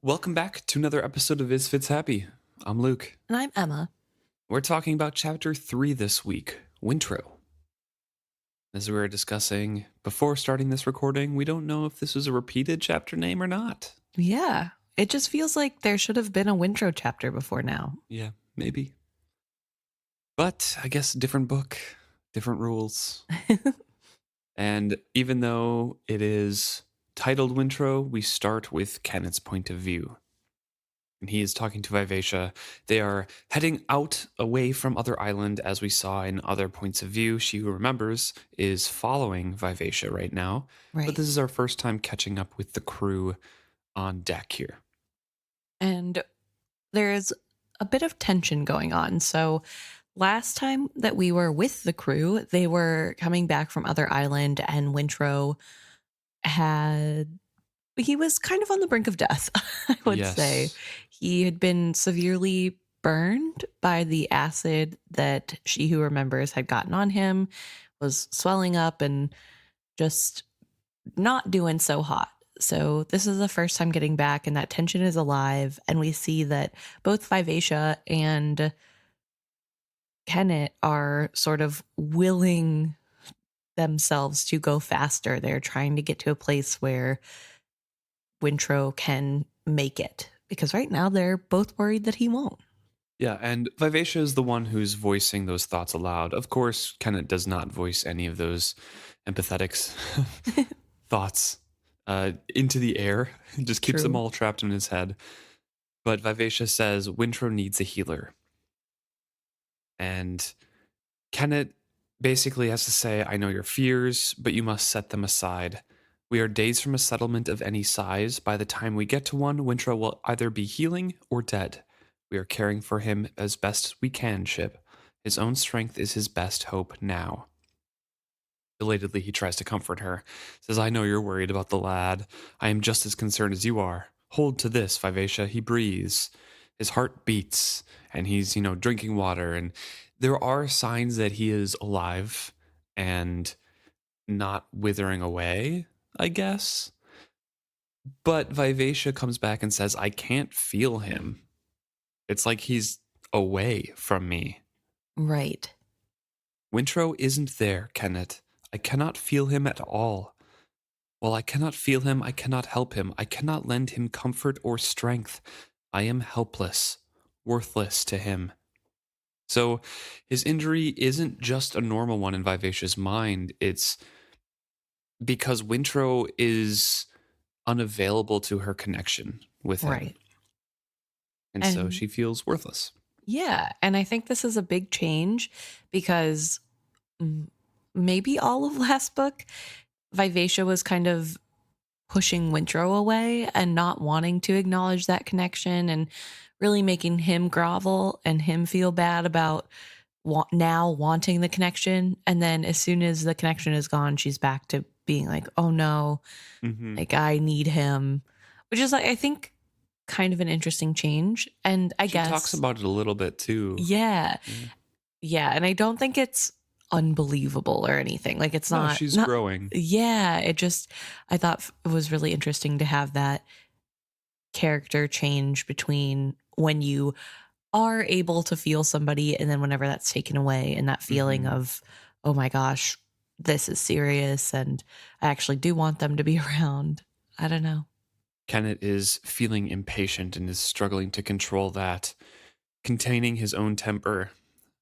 Welcome back to another episode of Is Fits Happy. I'm Luke. And I'm Emma. We're talking about Chapter 3 this week, Wintrow. As we were discussing before starting this recording, we don't know if this was a repeated chapter name or not. Yeah, it just feels like there should have been a Wintrow chapter before now. Yeah, maybe. But I guess different book, different rules. And even though it is titled Wintrow, we start with Kennit's point of view. And he is talking to Vivacia. They are heading out away from Other Island, as we saw in other points of view. She Who Remembers is following Vivacia right now. Right. But this is our first time catching up with the crew on deck here. And there's a bit of tension going on. So last time that we were with the crew, they were coming back from Other Island, and Wintrow he was kind of on the brink of death, I would say. He had been severely burned by the acid that She Who Remembers had gotten on him, was swelling up and just not doing so hot. So this is the first time getting back, and that tension is alive. And we see that both Vivacia and Kennit are sort of willing themselves to go faster. They're trying to get to a place where Wintrow can make it, because right now they're both worried that he won't. Yeah, and Vivacia is the one who's voicing those thoughts aloud. Of course, Kennit does not voice any of those empathetic thoughts into the air. He just keeps them all trapped in his head. But Vivacia says Wintrow needs a healer. And Kennit basically has to say, I know your fears, but you must set them aside. We are days from a settlement of any size. By the time we get to one, Wintrow will either be healing or dead. We are caring for him as best we can, Ship. His own strength is his best hope now. Belatedly, he tries to comfort her. Says, I know you're worried about the lad. I am just as concerned as you are. Hold to this, Vivacia. He breathes. His heart beats, and he's, drinking water. And there are signs that he is alive and not withering away, I guess. But Vivacia comes back and says, I can't feel him. It's like he's away from me. Right. Wintrow isn't there, Kennit. I cannot feel him at all. While I cannot feel him, I cannot help him. I cannot lend him comfort or strength. I am helpless, worthless to him. So his injury isn't just a normal one in Vivacia's mind. It's because Wintrow is unavailable to her connection with him. Right. And so she feels worthless. Yeah. And I think this is a big change because maybe all of last book, Vivacia was kind of pushing Wintrow away and not wanting to acknowledge that connection and really making him grovel and him feel bad about now wanting the connection. And then as soon as the connection is gone, she's back to being like, oh no, like I need him, which is like, I think kind of an interesting change. And I guess she talks about it a little bit too. Yeah. And I don't think it's unbelievable or anything. Like it's not. She's growing. Yeah. I thought it was really interesting to have that character change between when you are able to feel somebody and then whenever that's taken away, and that feeling of, oh my gosh, this is serious and I actually do want them to be around. I don't know. Kennit is feeling impatient and is struggling to control that, containing his own temper.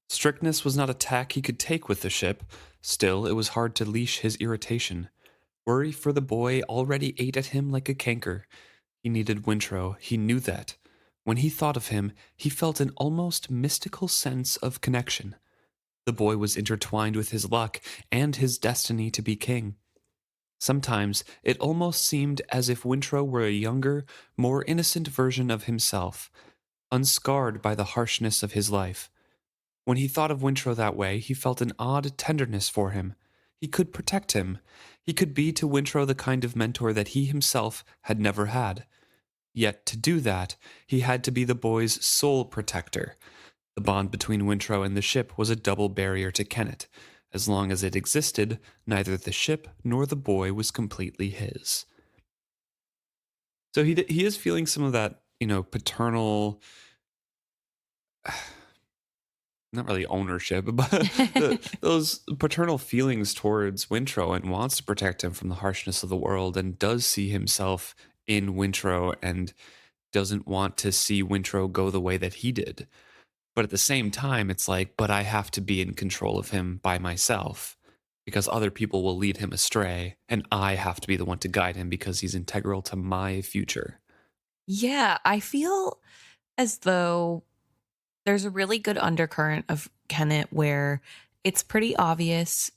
Strictness was not a tack he could take with the ship. Still, it was hard to leash his irritation. Worry for the boy already ate at him like a canker. He needed Wintrow. He knew that. When he thought of him, he felt an almost mystical sense of connection. The boy was intertwined with his luck and his destiny to be king. Sometimes it almost seemed as if Wintrow were a younger, more innocent version of himself, unscarred by the harshness of his life. When he thought of Wintrow that way, he felt an odd tenderness for him. He could protect him. He could be to Wintrow the kind of mentor that he himself had never had. Yet to do that, he had to be the boy's sole protector. The bond between Wintrow and the ship was a double barrier to Kennit. As long as it existed, neither the ship nor the boy was completely his. So he is feeling some of that, paternal, not really ownership, but those paternal feelings towards Wintrow, and wants to protect him from the harshness of the world, and does see himself in Wintrow, and doesn't want to see Wintrow go the way that he did. But at the same time, it's like, but I have to be in control of him by myself, because other people will lead him astray, and I have to be the one to guide him because he's integral to my future. Yeah, I feel as though there's a really good undercurrent of Kennit where it's pretty obvious,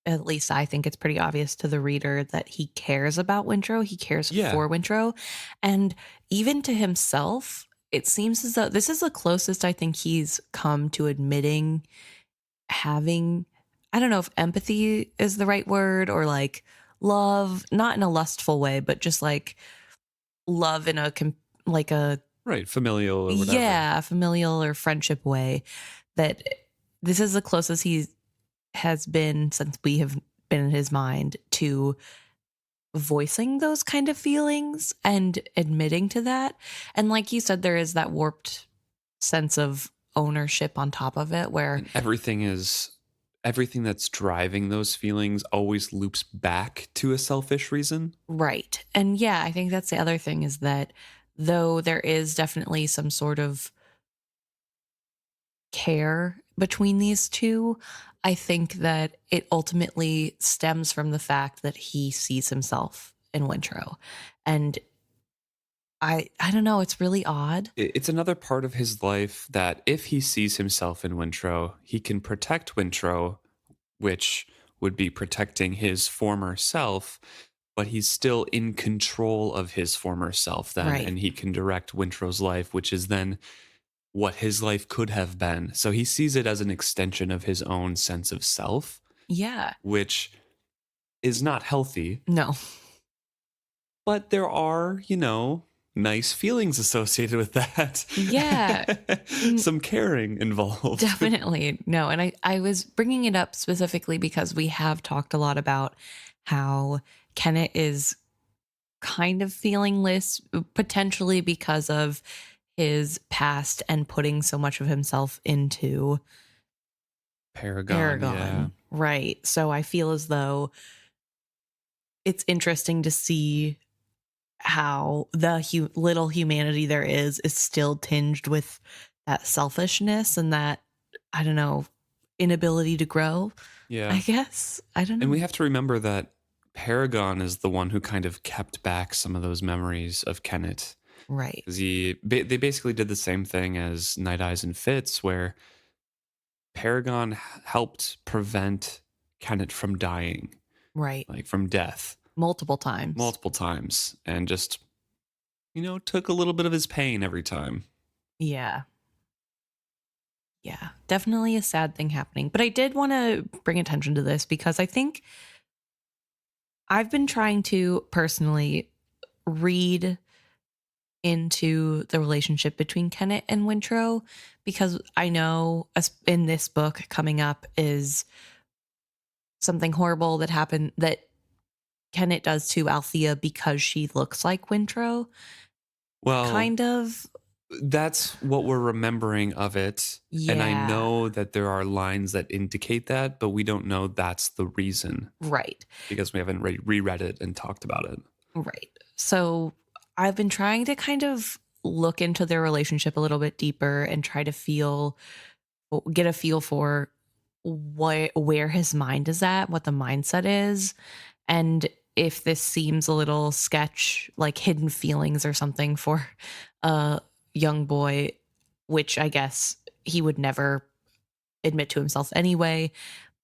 at least I think it's pretty obvious to the reader, that he cares about Wintrow. He cares Yeah. for Wintrow. And even to himself, it seems as though this is the closest I think he's come to admitting having, I don't know if empathy is the right word, or like love, not in a lustful way, but just like love in like a, Right. Familial or whatever. yeah, familial or friendship way, that this is the closest he has been since we have been in his mind to voicing those kind of feelings and admitting to that. And like you said, there is that warped sense of ownership on top of it where And everything that's driving those feelings always loops back to a selfish reason. right. And yeah, I think that's the other thing, is that though there is definitely some sort of care between these two, I think that it ultimately stems from the fact that he sees himself in Wintrow. And I don't know, it's really odd. It's another part of his life that if he sees himself in Wintrow, he can protect Wintrow, which would be protecting his former self, but he's still in control of his former self then, Right. and he can direct Wintrow's life, which is then what his life could have been. So he sees it as an extension of his own sense of self, Yeah. which is not healthy, No. but there are, nice feelings associated with that. Yeah. Some caring involved. Definitely. No. And I was bringing it up specifically because we have talked a lot about how Kennit is kind of feelingless, potentially because of his past and putting so much of himself into Paragon. Yeah. Right. So I feel as though it's interesting to see how the little humanity there is still tinged with that selfishness and that, I don't know, inability to grow. Yeah. I guess. I don't know. And we have to remember that Paragon is the one who kind of kept back some of those memories of Kennit. Right. They basically did the same thing as Night Eyes and Fitz, where Paragon helped prevent Kennit from dying. Right. Like from death. Multiple times. And just, took a little bit of his pain every time. Yeah. Yeah. Definitely a sad thing happening. But I did want to bring attention to this because I think I've been trying to personally read into the relationship between Kennit and Wintrow, because I know in this book coming up is something horrible that happened that Kennit does to Althea because she looks like Wintrow. Well, kind of. That's what we're remembering of it. Yeah. And I know that there are lines that indicate that, but we don't know that's the reason. Right. Because we haven't reread it and talked about it. Right. So I've been trying to kind of look into their relationship a little bit deeper and try to get a feel for where his mind is at, what the mindset is, and if this seems a little sketch, like hidden feelings or something for a young boy, which I guess he would never admit to himself anyway.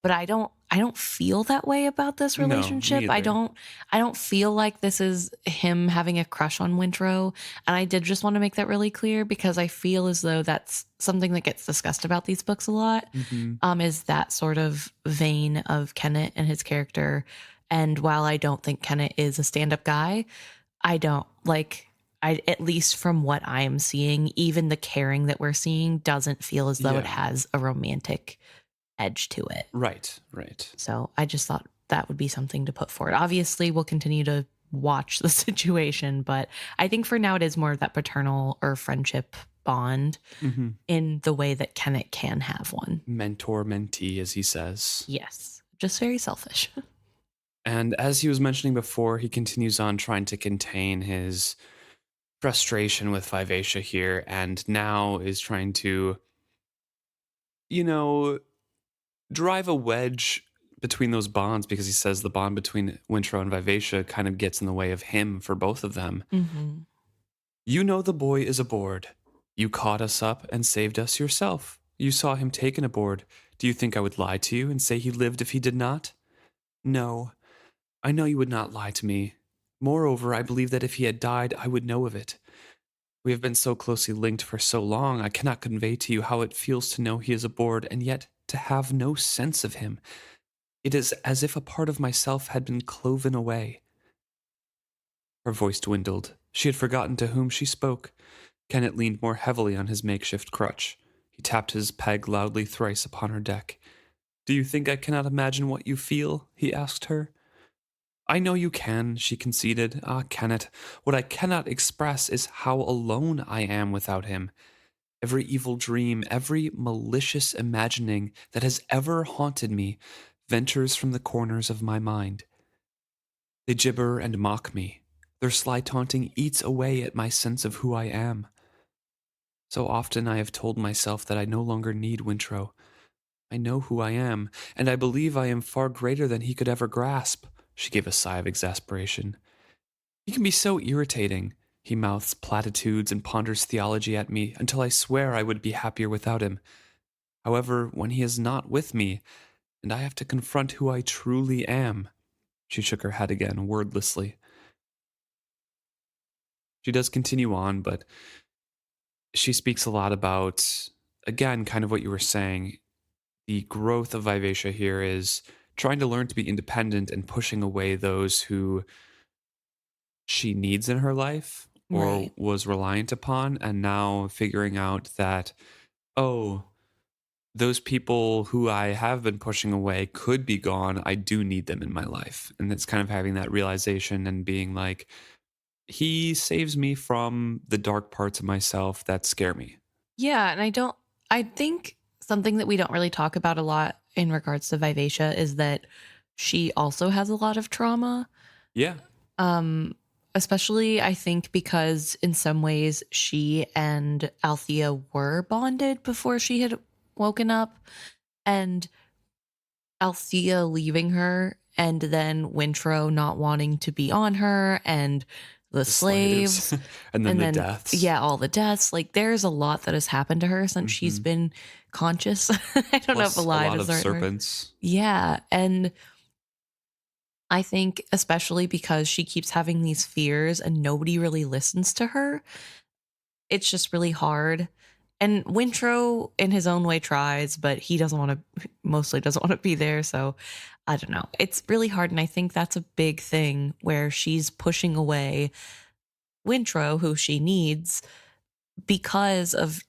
But I don't feel that way about this relationship. No, me either. I don't feel like this is him having a crush on Wintrow. And I did just want to make that really clear because I feel as though that's something that gets discussed about these books a lot. Mm-hmm. Is that sort of vein of Kennit and his character. And while I don't think Kennit is a stand-up guy, at least from what I am seeing, even the caring that we're seeing doesn't feel as though it has a romantic edge to it. Right. So I just thought that would be something to put forward. Obviously, we'll continue to watch the situation. But I think for now it is more of that paternal or friendship bond in the way that Kennit can have one. Mentor, mentee, as he says. Yes, just very selfish. And as he was mentioning before, he continues on trying to contain his frustration with Vivacia here, and now is trying to, drive a wedge between those bonds, because he says the bond between Wintrow and Vivacia kind of gets in the way of him for both of them. Mm-hmm. You know the boy is aboard. You caught us up and saved us yourself. You saw him taken aboard. Do you think I would lie to you and say he lived if he did not? No, I know you would not lie to me. Moreover, I believe that if he had died, I would know of it. We have been so closely linked for so long, I cannot convey to you how it feels to know he is aboard and yet to have no sense of him. It is as if a part of myself had been cloven away. Her voice dwindled. She had forgotten to whom she spoke. Kennit leaned more heavily on his makeshift crutch. He tapped his peg loudly thrice upon her deck. Do you think I cannot imagine what you feel? He asked her. I know you can, she conceded. Ah, Kennit, what I cannot express is how alone I am without him. Every evil dream, every malicious imagining that has ever haunted me ventures from the corners of my mind. They gibber and mock me. Their sly taunting eats away at my sense of who I am. So often I have told myself that I no longer need Wintrow. I know who I am, and I believe I am far greater than he could ever grasp. She gave a sigh of exasperation. He can be so irritating. He mouths platitudes and ponders theology at me until I swear I would be happier without him. However, when he is not with me, and I have to confront who I truly am, she shook her head again, wordlessly. She does continue on, but she speaks a lot about, again, kind of what you were saying. The growth of Vivacia here is trying to learn to be independent and pushing away those who she needs in her life or Right. was reliant upon, and now figuring out that, oh, those people who I have been pushing away could be gone. I do need them in my life. And it's kind of having that realization and being like, he saves me from the dark parts of myself that scare me. Yeah, and I think something that we don't really talk about a lot in regards to Vivacia is that she also has a lot of trauma. Yeah. Especially I think because in some ways she and Althea were bonded before she had woken up, and Althea leaving her and then Wintrow not wanting to be on her and the slaves and then and the then deaths. yeah, all the deaths. Like there's a lot that has happened to her since she's been conscious. I don't know if alive a lot is of the right word. serpents. Yeah, and I think especially because she keeps having these fears and nobody really listens to her, it's just really hard. And Wintrow in his own way tries, but he doesn't want to, mostly doesn't want to be there. So I don't know. It's really hard. And I think that's a big thing where she's pushing away Wintrow, who she needs, because of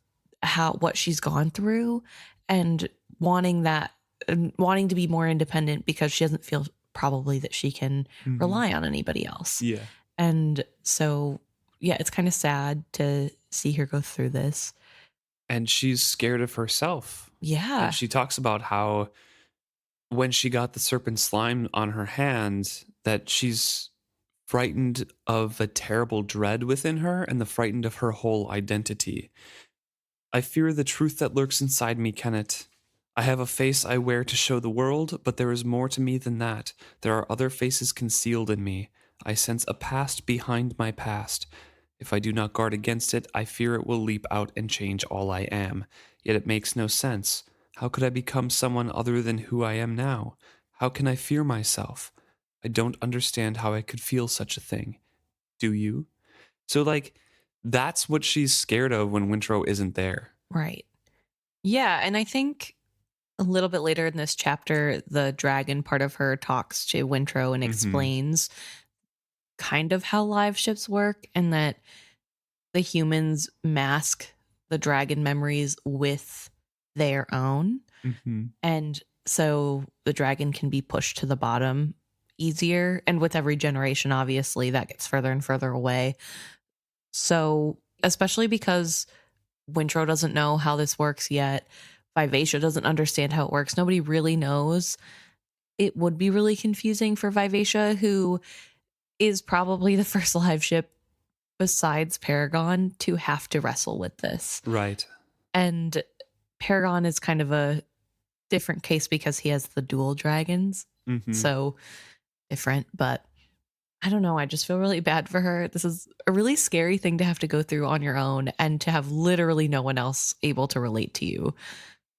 what she's gone through, and wanting that, wanting to be more independent because she doesn't feel probably that she can rely on anybody else. Yeah. And so, yeah, it's kind of sad to see her go through this. And she's scared of herself. Yeah. And she talks about how when she got the serpent slime on her hand, that she's frightened of a terrible dread within her and the frightened of her whole identity. I fear the truth that lurks inside me, Kennit. I have a face I wear to show the world, but there is more to me than that. There are other faces concealed in me. I sense a past behind my past. If I do not guard against it, I fear it will leap out and change all I am. Yet it makes no sense. How could I become someone other than who I am now? How can I fear myself? I don't understand how I could feel such a thing. Do you? So, that's what she's scared of when Wintrow isn't there. Right. Yeah. And I think a little bit later in this chapter, the dragon part of her talks to Wintrow and explains kind of how live ships work, and that the humans mask the dragon memories with their own. And so the dragon can be pushed to the bottom easier. And with every generation, obviously, that gets further and further away. So, especially because Wintrow doesn't know how this works yet, Vivacia doesn't understand how it works. Nobody really knows. It would be really confusing for Vivacia, who is probably the first live ship besides Paragon to have to wrestle with this. Right. And Paragon is kind of a different case because he has the dual dragons. Mm-hmm. So different, but I don't know. I just feel really bad for her. This is a really scary thing to have to go through on your own and to have literally no one else able to relate to you.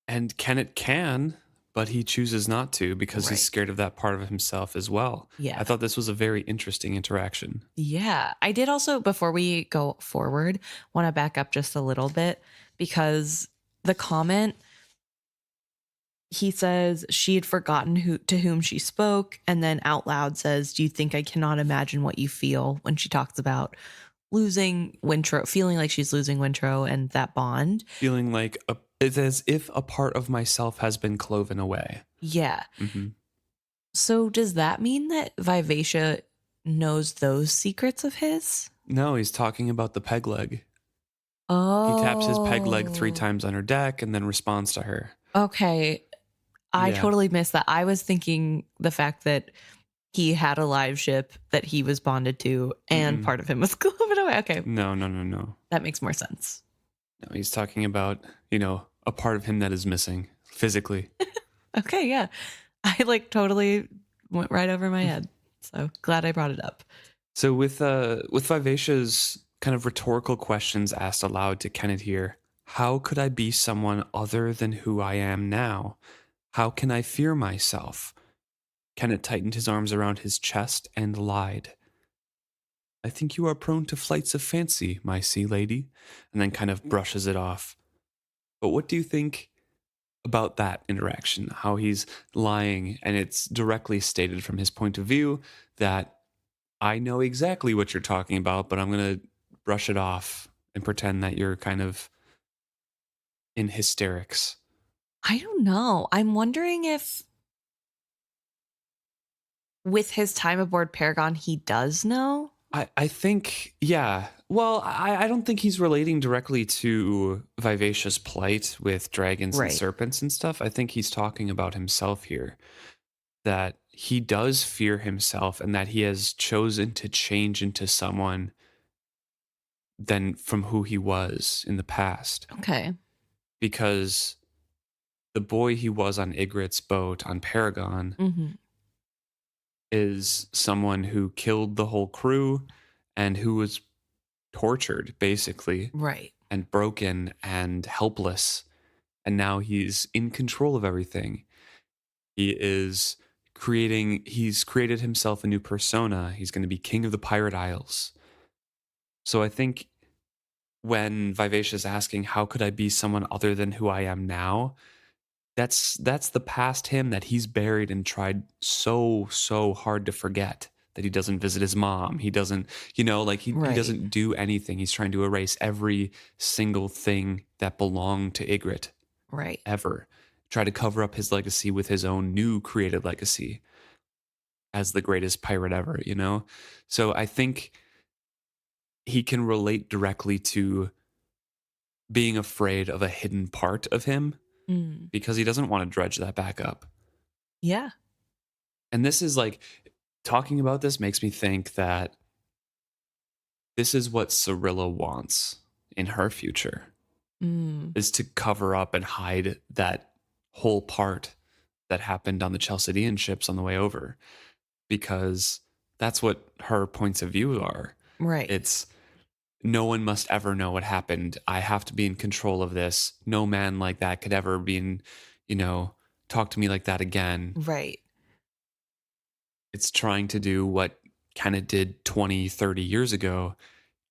And Kennit can, but he chooses not to because he's Right. scared of that part of himself as well. Yeah. I thought this was a very interesting interaction. Yeah. I did also, before we go forward, want to back up just a little bit because the comment, he says she had forgotten to whom she spoke, and then out loud says, "Do you think I cannot imagine what you feel?" when she talks about losing Wintrow, feeling like she's losing Wintrow and that bond. Feeling like it's as if a part of myself has been cloven away. Yeah. Mm-hmm. So does that mean that Vivacia knows those secrets of his? No, he's talking about the peg leg. Oh. He taps his peg leg 3 times on her deck and then responds to her. Okay. I Yeah. totally missed that. I was thinking the fact that he had a live ship that he was bonded to and part of him was cloven away. Okay. No. That makes more sense. No, he's talking about, a part of him that is missing physically. Okay, yeah. I totally went right over my head. So glad I brought it up. So with Vivacia's kind of rhetorical questions asked aloud to Kennit here, how could I be someone other than who I am now? How can I fear myself? Kennit tightened his arms around his chest and lied. I think you are prone to flights of fancy, my sea lady, and then kind of brushes it off. But what do you think about that interaction? How he's lying, and it's directly stated from his point of view that I know exactly what you're talking about, but I'm going to brush it off and pretend that you're kind of in hysterics. I don't know. I'm wondering if with his time aboard Paragon, he does know. I think, yeah. Well, I don't think he's relating directly to Vivacia's plight with dragons and serpents and stuff. I think he's talking about himself here. That he does fear himself and that he has chosen to change into someone than from who he was in the past. Okay. Because the boy he was on Ygritte's boat on Paragon is someone who killed the whole crew and who was tortured, basically. Right. And broken and helpless. And now he's in control of everything. He's created himself a new persona. He's going to be king of the Pirate Isles. So I think when Vivacia's asking, how could I be someone other than who I am now? That's the past him that he's buried and tried so hard to forget. That he doesn't visit his mom. He doesn't, he doesn't do anything. He's trying to erase every single thing that belonged to Ygritte. Right. Ever. Try to cover up his legacy with his own new created legacy as the greatest pirate ever, So I think he can relate directly to being afraid of a hidden part of him because he doesn't want to dredge that back up. Yeah. And this is talking about this makes me think that this is what Cirilla wants in her future is to cover up and hide that whole part that happened on the Chalcidian ships on the way over, because that's what her points of view are. Right. It's no one must ever know what happened. I have to be in control of this. No man like that could ever be in, talk to me like that again. Right. It's trying to do what Kennit did 20, 30 years ago,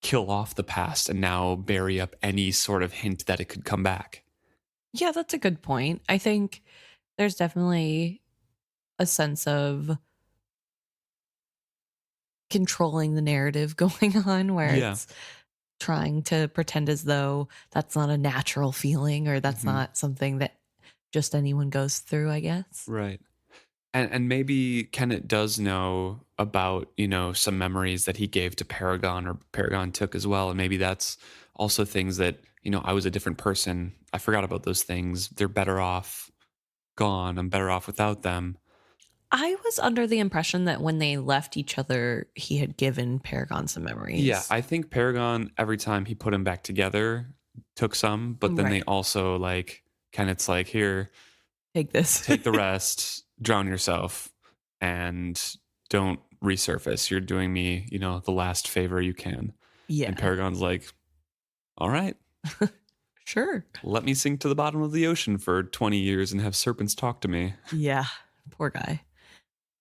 kill off the past and now bury up any sort of hint that it could come back. Yeah, that's a good point. I think there's definitely a sense of controlling the narrative going on where it's trying to pretend as though that's not a natural feeling or that's not something that just anyone goes through, I guess. Right. And maybe Kennit does know about, some memories that he gave to Paragon or Paragon took as well. And maybe that's also things that, I was a different person. I forgot about those things. They're better off gone. I'm better off without them. I was under the impression that when they left each other, he had given Paragon some Yeah, memories. I think Paragon, every time he put them back together, took some, but then they Right. also Kennit's like, here, Take this. take the rest, drown yourself, and don't resurface. You're doing me, the last favor you can. And Yeah. Paragon's like, all right, Sure. let me sink to the bottom of the ocean for 20 years and have serpents talk to me. Yeah. Poor guy.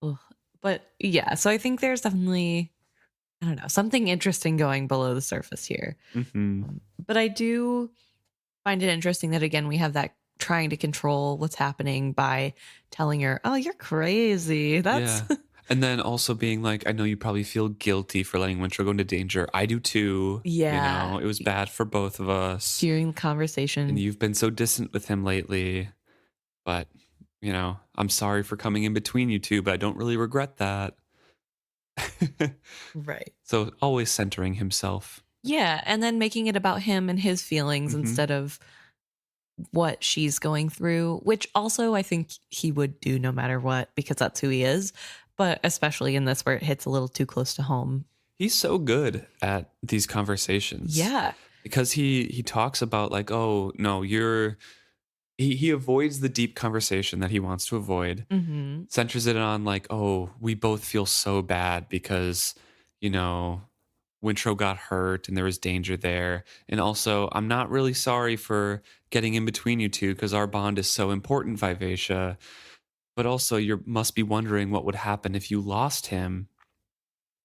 Ugh. But yeah, so I think there's definitely, I don't know, something interesting going below the surface here. Mm-hmm. But I do find it interesting that, again, we have that trying to control what's happening by telling her, oh, you're crazy. That's. Yeah. And then also being like, I know you probably feel guilty for letting Wintrow go into danger. I do too. Yeah. It was bad for both of us. Hearing the conversation. And you've been so distant with him lately. But, I'm sorry for coming in between you two, but I don't really regret that. Right. So always centering himself. Yeah. And then making it about him and his feelings Mhm. instead of what she's going through, which also I think he would do no matter what, because that's who he is. But especially in this where it hits a little too close to home. He's so good at these conversations. Yeah. Because he talks about like, oh, no, he avoids the deep conversation that he wants to avoid. Mm-hmm. Centers it on like, oh, we both feel so bad because, Wintrow got hurt and there was danger there. And also, I'm not really sorry for getting in between you two because our bond is so important, Vivacia. But also, you must be wondering what would happen if you lost him.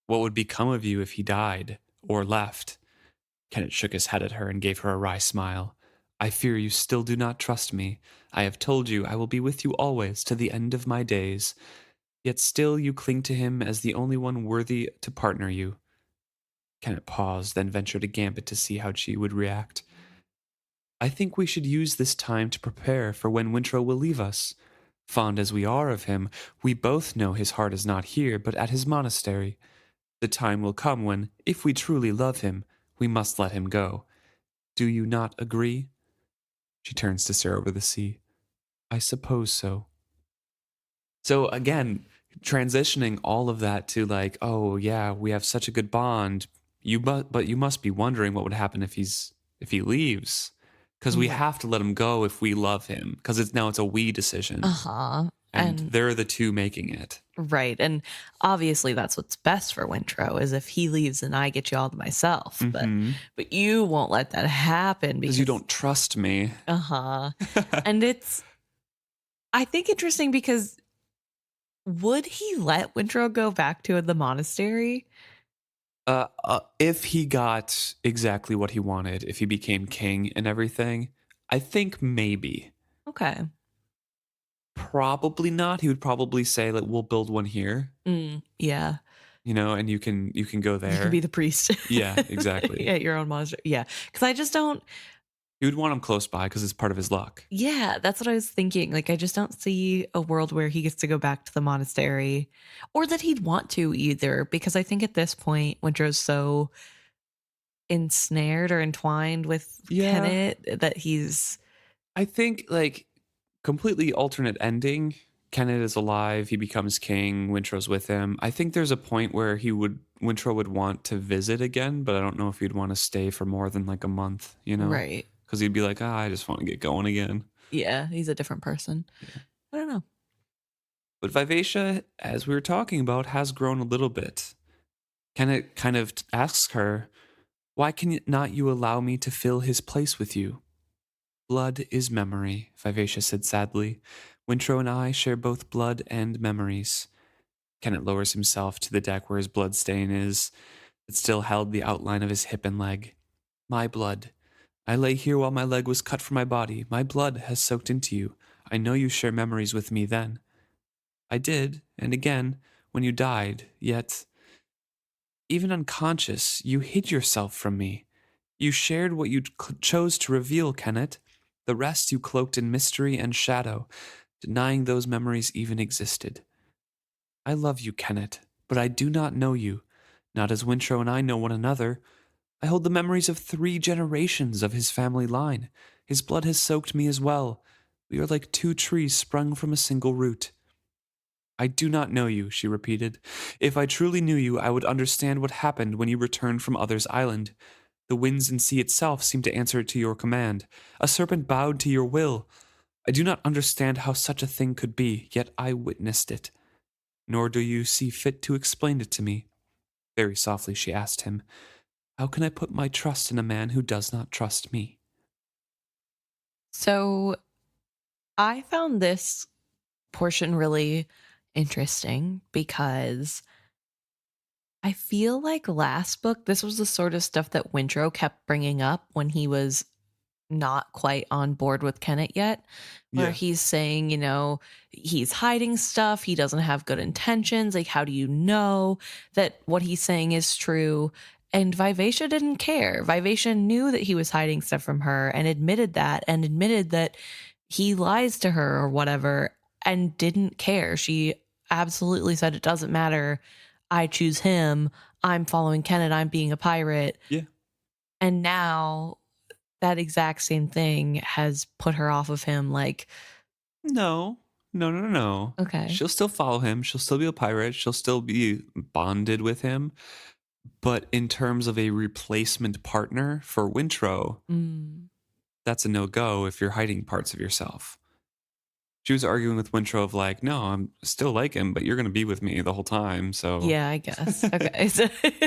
What would become of you if he died or left? Kennit shook his head at her and gave her a wry smile. I fear you still do not trust me. I have told you I will be with you always to the end of my days. Yet still you cling to him as the only one worthy to partner you. Kennit paused, then ventured a gambit to see how she would react. I think we should use this time to prepare for when Wintrow will leave us. Fond as we are of him, we both know his heart is not here, but at his monastery. The time will come when, if we truly love him, we must let him go. Do you not agree? She turns to stare over the sea. I suppose so. So again, transitioning all of that to like, oh yeah, we have such a good bond. But you must be wondering what would happen if he leaves, because we Right. have to let him go if we love him, because it's a we decision, Uh-huh. and they're the two making it. Right. And obviously that's what's best for Wintrow is if he leaves and I get you all to myself. But you won't let that happen Because you don't trust me. Uh-huh. And it's, I think, interesting because would he let Wintrow go back to the monastery? If he got exactly what he wanted, if he became king and everything, I think maybe. Okay. Probably not. He would probably say that we'll build one here. Yeah. And you can go there. You can be the priest. Yeah, exactly. At your own monastery. Yeah. Because I just don't. He would want him close by because it's part of his luck. Yeah, that's what I was thinking. Like, I just don't see a world where he gets to go back to the monastery or that he'd want to either, because I think at this point, Wintrow's so ensnared or entwined with Kennit that he's. I think, like, completely alternate ending. Kennit is alive. He becomes king. Wintrow's with him. I think there's a point where Wintrow would want to visit again, but I don't know if he'd want to stay for more than like a month, Right. Because he'd be like, I just want to get going again. Yeah, he's a different person. Yeah. I don't know. But Vivacia, as we were talking about, has grown a little bit. Kennit kind of asks her, why can not you allow me to fill his place with you? Blood is memory, Vivacia said sadly. Wintrow and I share both blood and memories. Kennit lowers himself to the deck where his blood stain is. It still held the outline of his hip and leg. My blood. I lay here while my leg was cut from my body. My blood has soaked into you. I know you share memories with me then. I did, and again, when you died, yet, even unconscious, you hid yourself from me. You shared what you chose to reveal, Kennit. The rest you cloaked in mystery and shadow, denying those memories even existed. I love you, Kennit, but I do not know you, not as Wintrow and I know one another. I hold the memories of 3 generations of his family line. His blood has soaked me as well. We are like 2 trees sprung from a single root. I do not know you, she repeated. If I truly knew you, I would understand what happened when you returned from Other's Island. The winds and sea itself seemed to answer to your command. A serpent bowed to your will. I do not understand how such a thing could be, yet I witnessed it. Nor do you see fit to explain it to me. Very softly she asked him, how can I put my trust in a man who does not trust me? So I found this portion really interesting because I feel like last book, this was the sort of stuff that Wintrow kept bringing up when he was not quite on board with Kennit yet, where he's saying, he's hiding stuff. He doesn't have good intentions. Like, how do you know that what he's saying is true? And Vivacia didn't care. Vivacia knew that he was hiding stuff from her and admitted that he lies to her or whatever and didn't care. She absolutely said, it doesn't matter. I choose him. I'm following Kennit. I'm being a pirate. Yeah. And now that exact same thing has put her off of him. Like, No. Okay. She'll still follow him. She'll still be a pirate. She'll still be bonded with him. But in terms of a replacement partner for Wintrow, that's a no-go if you're hiding parts of yourself. She was arguing with Wintrow of like, no, I'm still like him, but you're going to be with me the whole time. So yeah, I guess. Okay.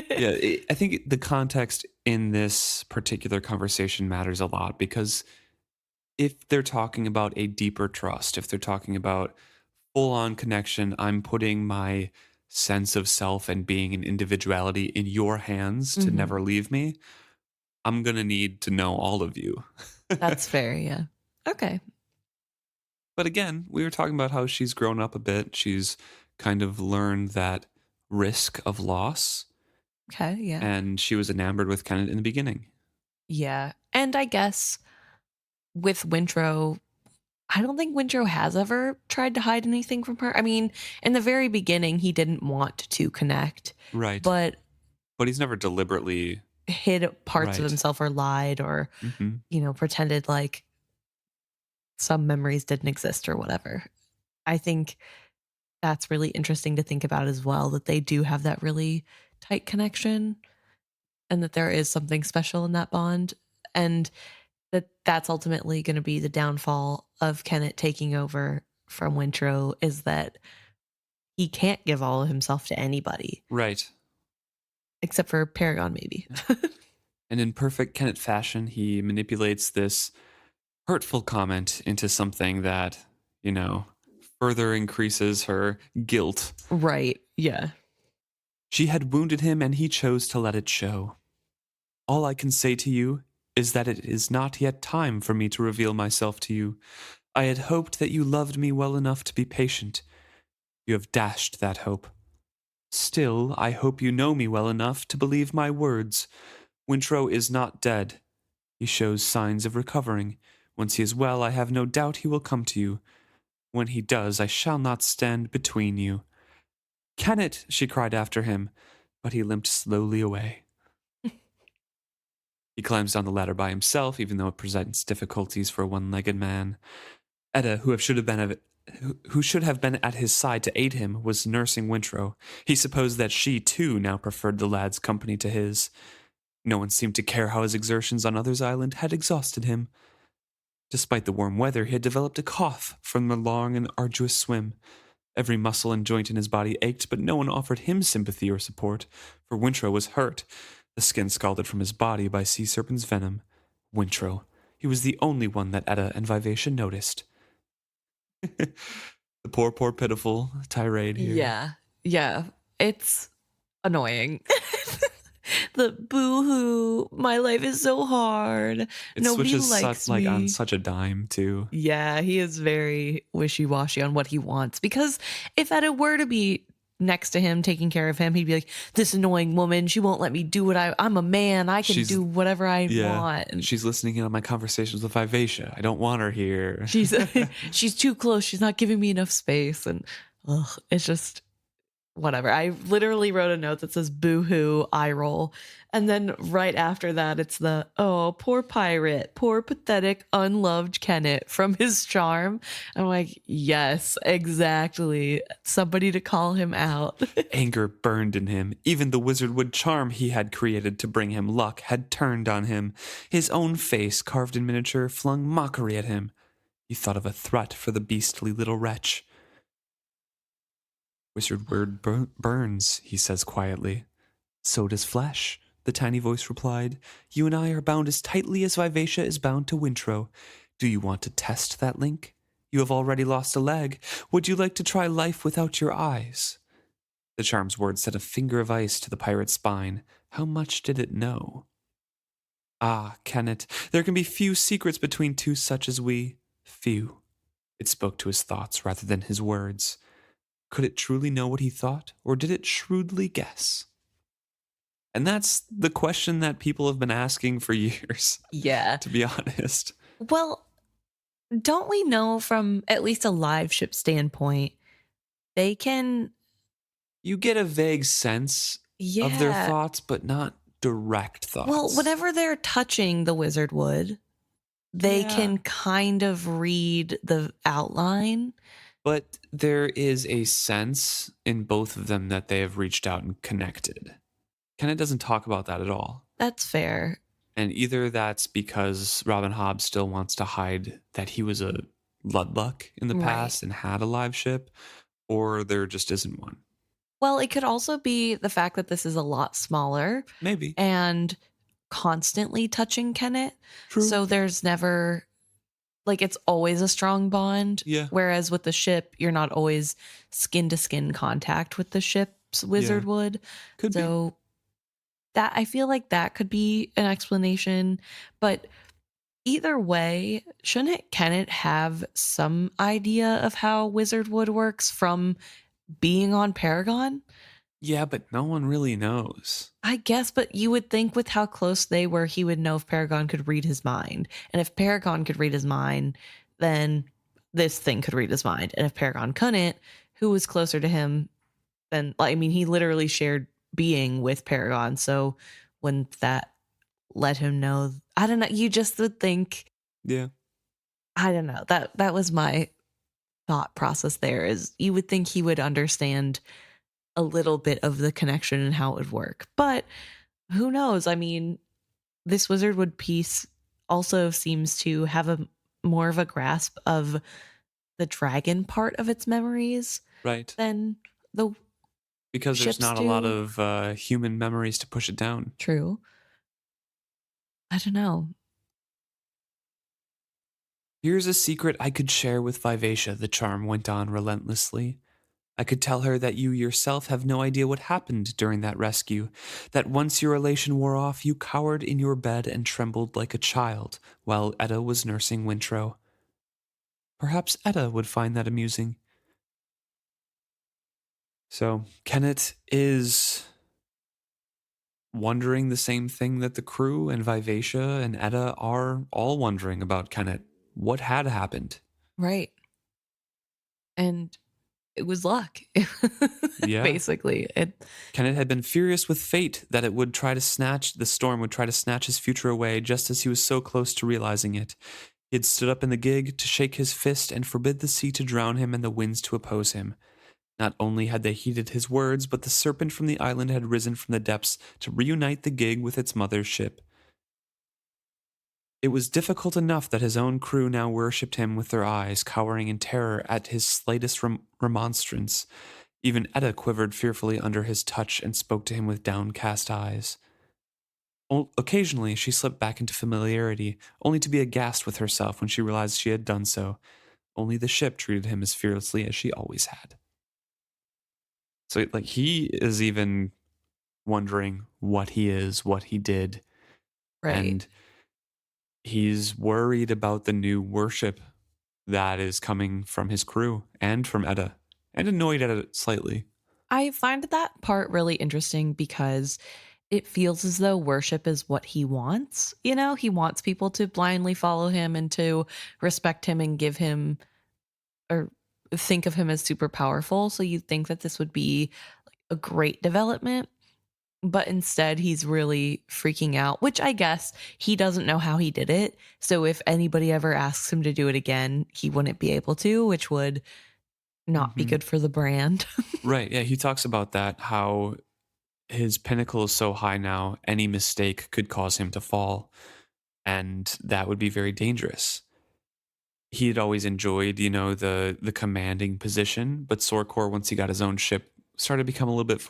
Yeah, I think the context in this particular conversation matters a lot because if they're talking about a deeper trust, if they're talking about full-on connection, I'm putting my sense of self and being an individuality in your hands to never leave me, I'm going to need to know all of you. That's fair, yeah. Okay. But again, we were talking about how she's grown up a bit. She's kind of learned that risk of loss. Okay, yeah. And she was enamored with Kennit in the beginning. Yeah. And I guess with Wintrow, I don't think Wintrow has ever tried to hide anything from her. I mean, in the very beginning, he didn't want to connect. Right. But he's never deliberately hid parts of himself or lied or, pretended like some memories didn't exist or whatever. I think that's really interesting to think about as well, that they do have that really tight connection and that there is something special in that bond, and that's ultimately going to be the downfall of Kennit taking over from Wintrow, is that he can't give all of himself to anybody. Right. Except for Paragon, maybe. And in perfect Kennit fashion, he manipulates this hurtful comment into something that, further increases her guilt. Right, yeah. She had wounded him and he chose to let it show. All I can say to you is that it is not yet time for me to reveal myself to you. I had hoped that you loved me well enough to be patient. You have dashed that hope. Still, I hope you know me well enough to believe my words. Wintrow is not dead. He shows signs of recovering. Once he is well, I have no doubt he will come to you. When he does, I shall not stand between you. Kennit, she cried after him, but he limped slowly away. He climbs down the ladder by himself, even though it presents difficulties for a one-legged man. Etta, who should have been at his side to aid him, was nursing Wintrow. He supposed that she, too, now preferred the lad's company to his. No one seemed to care how his exertions on Other's Island had exhausted him. Despite the warm weather, he had developed a cough from the long and arduous swim. Every muscle and joint in his body ached, but no one offered him sympathy or support, for Wintrow was hurt, the skin scalded from his body by sea serpent's venom. Wintrow. He was the only one that Etta and Vivacia noticed. The poor pitiful tirade here. Yeah. It's annoying. The boo-hoo, my life is so hard. It Nobody switches likes me. on such a dime, too. Yeah, he is very wishy-washy on what he wants. Because if Etta were to be next to him, taking care of him, he'd be like, this annoying woman, she won't let me do what I'm a man. I can do whatever I want. And she's listening in on my conversations with Vivacia. I don't want her here. She's too close. She's not giving me enough space. And it's just, whatever. I literally wrote a note that says boo-hoo, eye roll. And then right after that, it's the, oh, poor pirate, poor pathetic, unloved Kennit from his charm. I'm like, yes, exactly. Somebody to call him out. Anger burned in him. Even the wizardwood charm he had created to bring him luck had turned on him. His own face, carved in miniature, flung mockery at him. He thought of a threat for the beastly little wretch. Wizard word burns, he says quietly. So does flesh, the tiny voice replied. You and I are bound as tightly as Vivacia is bound to Wintrow. Do you want to test that link? You have already lost a leg. Would you like to try life without your eyes? The charm's words set a finger of ice to the pirate's spine. How much did it know? Ah, Kennit, there can be few secrets between two such as we. Few. It spoke to his thoughts rather than his words. Could it truly know what he thought, or did it shrewdly guess? And that's the question that people have been asking for years. Yeah. To be honest. Well, don't we know from at least a Liveship standpoint, they can... You get a vague sense of their thoughts, but not direct thoughts. Well, whenever they're touching the wizard wood, they can kind of read the outline. But there is a sense in both of them that they have reached out and connected. Kennit doesn't talk about that at all. That's fair. And either that's because Robin Hobb still wants to hide that he was a Ludluck in the past and had a live ship, or there just isn't one. Well, it could also be the fact that this is a lot smaller. Maybe. And constantly touching Kennit. True. So there's never... Like, it's always a strong bond. Yeah. Whereas with the ship, you're not always skin-to-skin contact with the ship's wizard wood. Could be. That, I feel like that could be an explanation. But either way, shouldn't Kennit have some idea of how wizard wood works from being on Paragon? Yeah, but no one really knows. I guess, but you would think with how close they were, he would know if Paragon could read his mind. And if Paragon could read his mind, then this thing could read his mind. And if Paragon couldn't, who was closer to him than, I mean, he literally shared being with Paragon. So wouldn't that let him know? I don't know. You just would think. Yeah. I don't know. That was my thought process there, is you would think he would understand a little bit of the connection and how it would work. But who knows? I mean, this wizardwood piece also seems to have a more of a grasp of the dragon part of its memories. Right. Than the Because there's not do. a lot of human memories to push it down. True. I don't know. Here's a secret I could share with Vivacia, the charm went on relentlessly. I could tell her that you yourself have no idea what happened during that rescue, that once your elation wore off, you cowered in your bed and trembled like a child while Etta was nursing Wintrow. Perhaps Etta would find that amusing. So, Kennit is wondering the same thing that the crew and Vivacia and Etta are all wondering about Kennit. What had happened? Right. And it was luck. Yeah. Basically. Kennit had been furious with fate that it would try to snatch, the storm would try to snatch his future away just as he was so close to realizing it. He had stood up in the gig to shake his fist and forbid the sea to drown him and the winds to oppose him. Not only had they heeded his words, but the serpent from the island had risen from the depths to reunite the gig with its mother's ship. It was difficult enough that his own crew now worshipped him with their eyes, cowering in terror at his slightest remonstrance. Even Etta quivered fearfully under his touch and spoke to him with downcast eyes. Occasionally, she slipped back into familiarity, only to be aghast with herself when she realized she had done so. Only the ship treated him as fearlessly as she always had. So, like, he is even wondering what he is, what he did. Right. And he's worried about the new worship that is coming from his crew and from Etta, and annoyed at it slightly. I find that part really interesting because it feels as though worship is what he wants. You know, he wants people to blindly follow him and to respect him and give him or think of him as super powerful. So you'd think that this would be a great development, but instead he's really freaking out, which I guess he doesn't know how he did it. So if anybody ever asks him to do it again, he wouldn't be able to, which would not be Hmm. good for the brand. Right. Yeah. He talks about that, how his pinnacle is so high now, any mistake could cause him to fall. And that would be very dangerous. He had always enjoyed, the commanding position, but Sorkor, once he got his own ship, started to become a little bit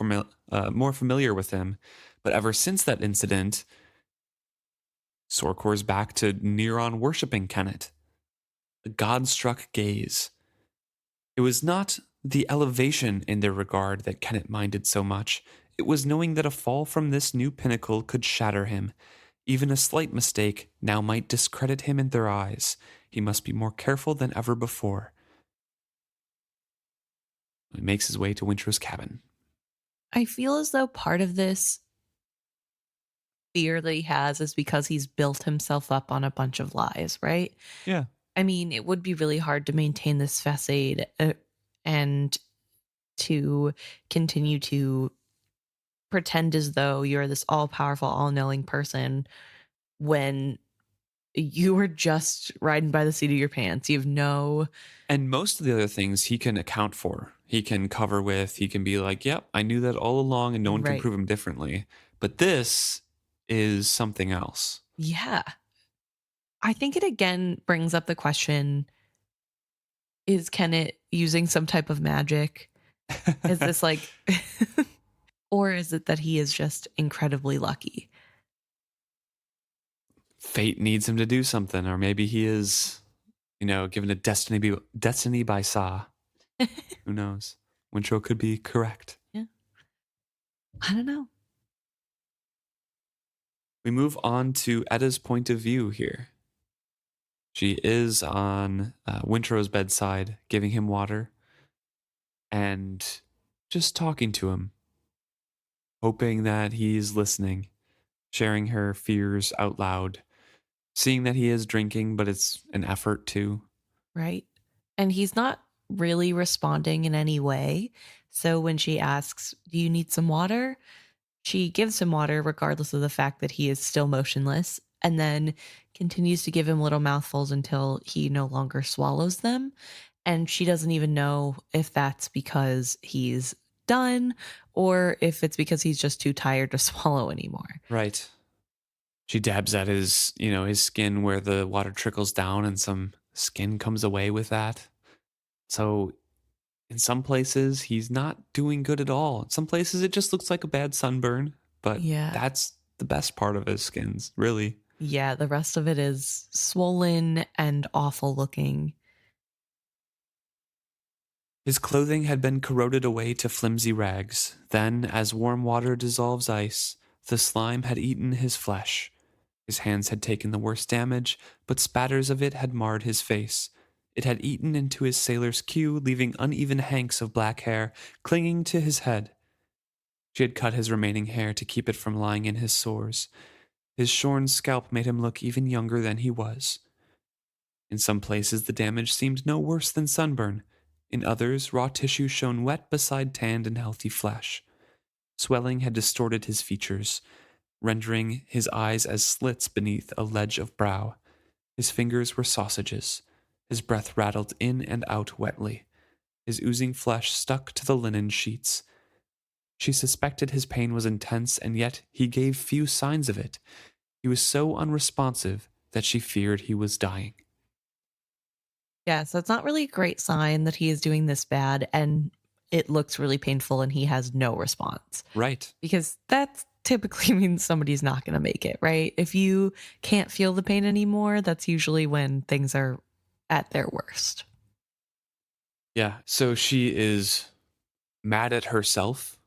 more familiar with him. But ever since that incident, Sorkor's back to Neron worshipping Kennit. A god-struck gaze. It was not the elevation in their regard that Kennit minded so much. It was knowing that a fall from this new pinnacle could shatter him. Even a slight mistake now might discredit him in their eyes. He must be more careful than ever before. He makes his way to Wintrow's cabin. I feel as though part of this fear that he has is because he's built himself up on a bunch of lies, right? Yeah. I mean, it would be really hard to maintain this facade and to continue to pretend as though you're this all powerful, all knowing person when you were just riding by the seat of your pants. You have no. And most of the other things he can account for. He can cover with, he can be like, yep, I knew that all along and no one can Right. prove him differently. But this is something else. Yeah. I think it again brings up the question, is Kennit using some type of magic? Is this like, or is it that he is just incredibly lucky? Fate needs him to do something, or maybe he is, given a destiny by Sa. Who knows? Wintrow could be correct. Yeah. I don't know. We move on to Etta's point of view here. She is on Wintrow's bedside, giving him water and just talking to him, hoping that he's listening, sharing her fears out loud, seeing that he is drinking, but it's an effort too. Right. And he's not really responding in any way. So when she asks, do you need some water? She gives him water, regardless of the fact that he is still motionless, and then continues to give him little mouthfuls until he no longer swallows them. And she doesn't even know if that's because he's done or if it's because he's just too tired to swallow anymore. Right. She dabs at his skin where the water trickles down and some skin comes away with that. So in some places, he's not doing good at all. In some places, it just looks like a bad sunburn, but Yeah. that's the best part of his skins, really. Yeah, the rest of it is swollen and awful looking. His clothing had been corroded away to flimsy rags. Then, as warm water dissolves ice, the slime had eaten his flesh. His hands had taken the worst damage, but spatters of it had marred his face. It had eaten into his sailor's queue, leaving uneven hanks of black hair clinging to his head. She had cut his remaining hair to keep it from lying in his sores. His shorn scalp made him look even younger than he was. In some places, the damage seemed no worse than sunburn. In others, raw tissue shone wet beside tanned and healthy flesh. Swelling had distorted his features, rendering his eyes as slits beneath a ledge of brow. His fingers were sausages. His breath rattled in and out wetly. His oozing flesh stuck to the linen sheets. She suspected his pain was intense, and yet he gave few signs of it. He was so unresponsive that she feared he was dying. Yeah, so it's not really a great sign that he is doing this bad and it looks really painful and he has no response. Right. Because that typically means somebody's not going to make it, right? If you can't feel the pain anymore, that's usually when things are at their worst. Yeah, so she is mad at herself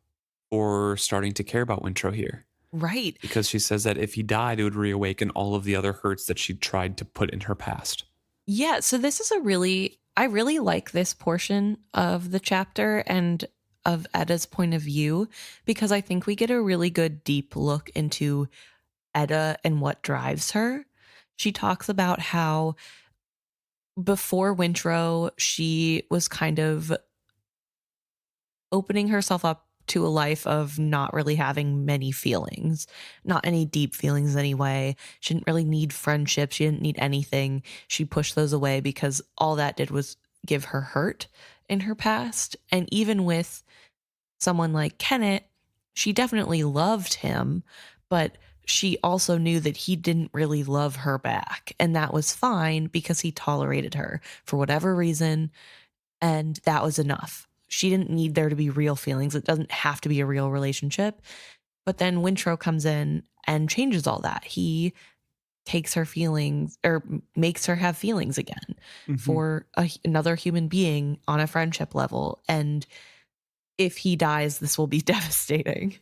for starting to care about Wintrow here. Right. Because she says that if he died, it would reawaken all of the other hurts that she tried to put in her past. Yeah, so this is I really like this portion of the chapter and of Etta's point of view because I think we get a really good deep look into Etta and what drives her. She talks about how before Wintrow, she was kind of opening herself up to a life of not really having many feelings, not any deep feelings anyway. She didn't really need friendship. She didn't need anything. She pushed those away because all that did was give her hurt in her past. And even with someone like Kennit, she definitely loved him, but she also knew that he didn't really love her back. And that was fine because he tolerated her for whatever reason. And that was enough. She didn't need there to be real feelings. It doesn't have to be a real relationship. But then Wintrow comes in and changes all that. He takes her feelings or makes her have feelings again for another human being on a friendship level. And if he dies, this will be devastating.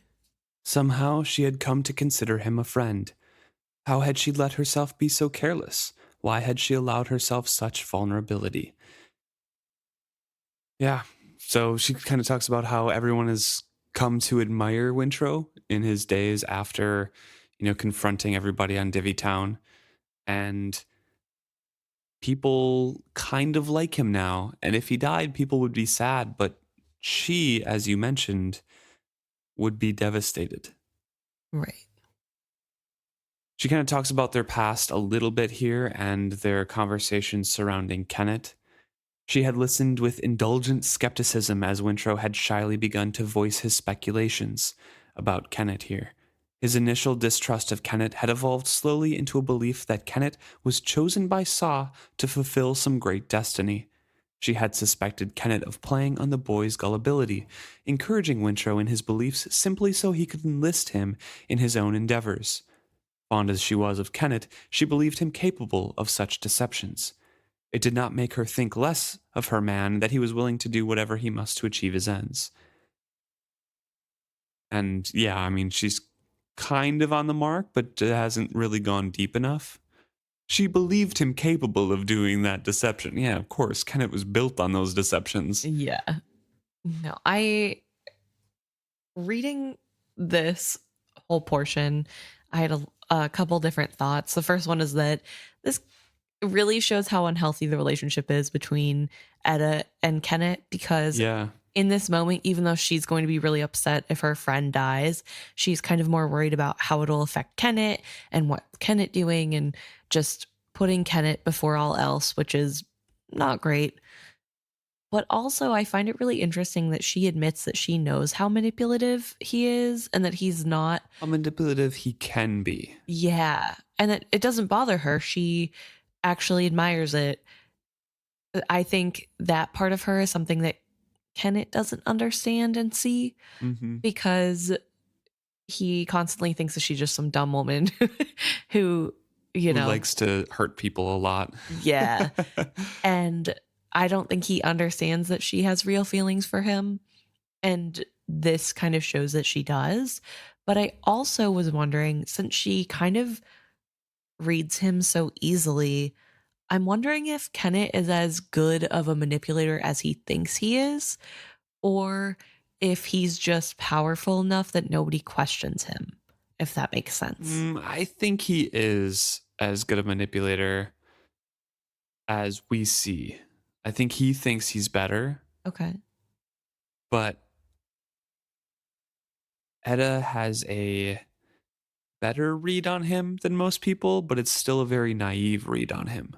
Somehow she had come to consider him a friend. How had she let herself be so careless? Why had she allowed herself such vulnerability? Yeah, so she kind of talks about how everyone has come to admire Wintrow in his days after, confronting everybody on Divvy Town. And people kind of like him now. And if he died, people would be sad. But she, as you mentioned, would be devastated. Right. She kind of talks about their past a little bit here and their conversations surrounding Kennit. She had listened with indulgent skepticism as Wintrow had shyly begun to voice his speculations about Kennit here. His initial distrust of Kennit had evolved slowly into a belief that Kennit was chosen by Saw to fulfill some great destiny. She had suspected Kennit of playing on the boy's gullibility, encouraging Wintrow in his beliefs simply so he could enlist him in his own endeavors. Fond as she was of Kennit, she believed him capable of such deceptions. It did not make her think less of her man that he was willing to do whatever he must to achieve his ends. And yeah, I mean, she's kind of on the mark, but hasn't really gone deep enough. She believed him capable of doing that deception. Yeah, of course, Kennit was built on those deceptions. Yeah. No, reading this whole portion, I had a couple different thoughts. The first one is that this really shows how unhealthy the relationship is between Etta and Kennit, because in this moment, even though she's going to be really upset if her friend dies, she's kind of more worried about how it'll affect Kennit and what Kennit doing, and just putting Kennit before all else, which is not great. But also, I find it really interesting that she admits that she knows how manipulative he is and that he's not. How manipulative he can be. Yeah. And that it doesn't bother her. She actually admires it. I think that part of her is something that Kennit doesn't understand and see, because he constantly thinks that she's just some dumb woman who likes to hurt people a lot. Yeah. And I don't think he understands that she has real feelings for him. And this kind of shows that she does. But I also was wondering, since she kind of reads him so easily, I'm wondering if Kennit is as good of a manipulator as he thinks he is, or if he's just powerful enough that nobody questions him, if that makes sense. I think he is as good a manipulator as we see. I think he thinks he's better. Okay. But Etta has a better read on him than most people, but it's still a very naive read on him.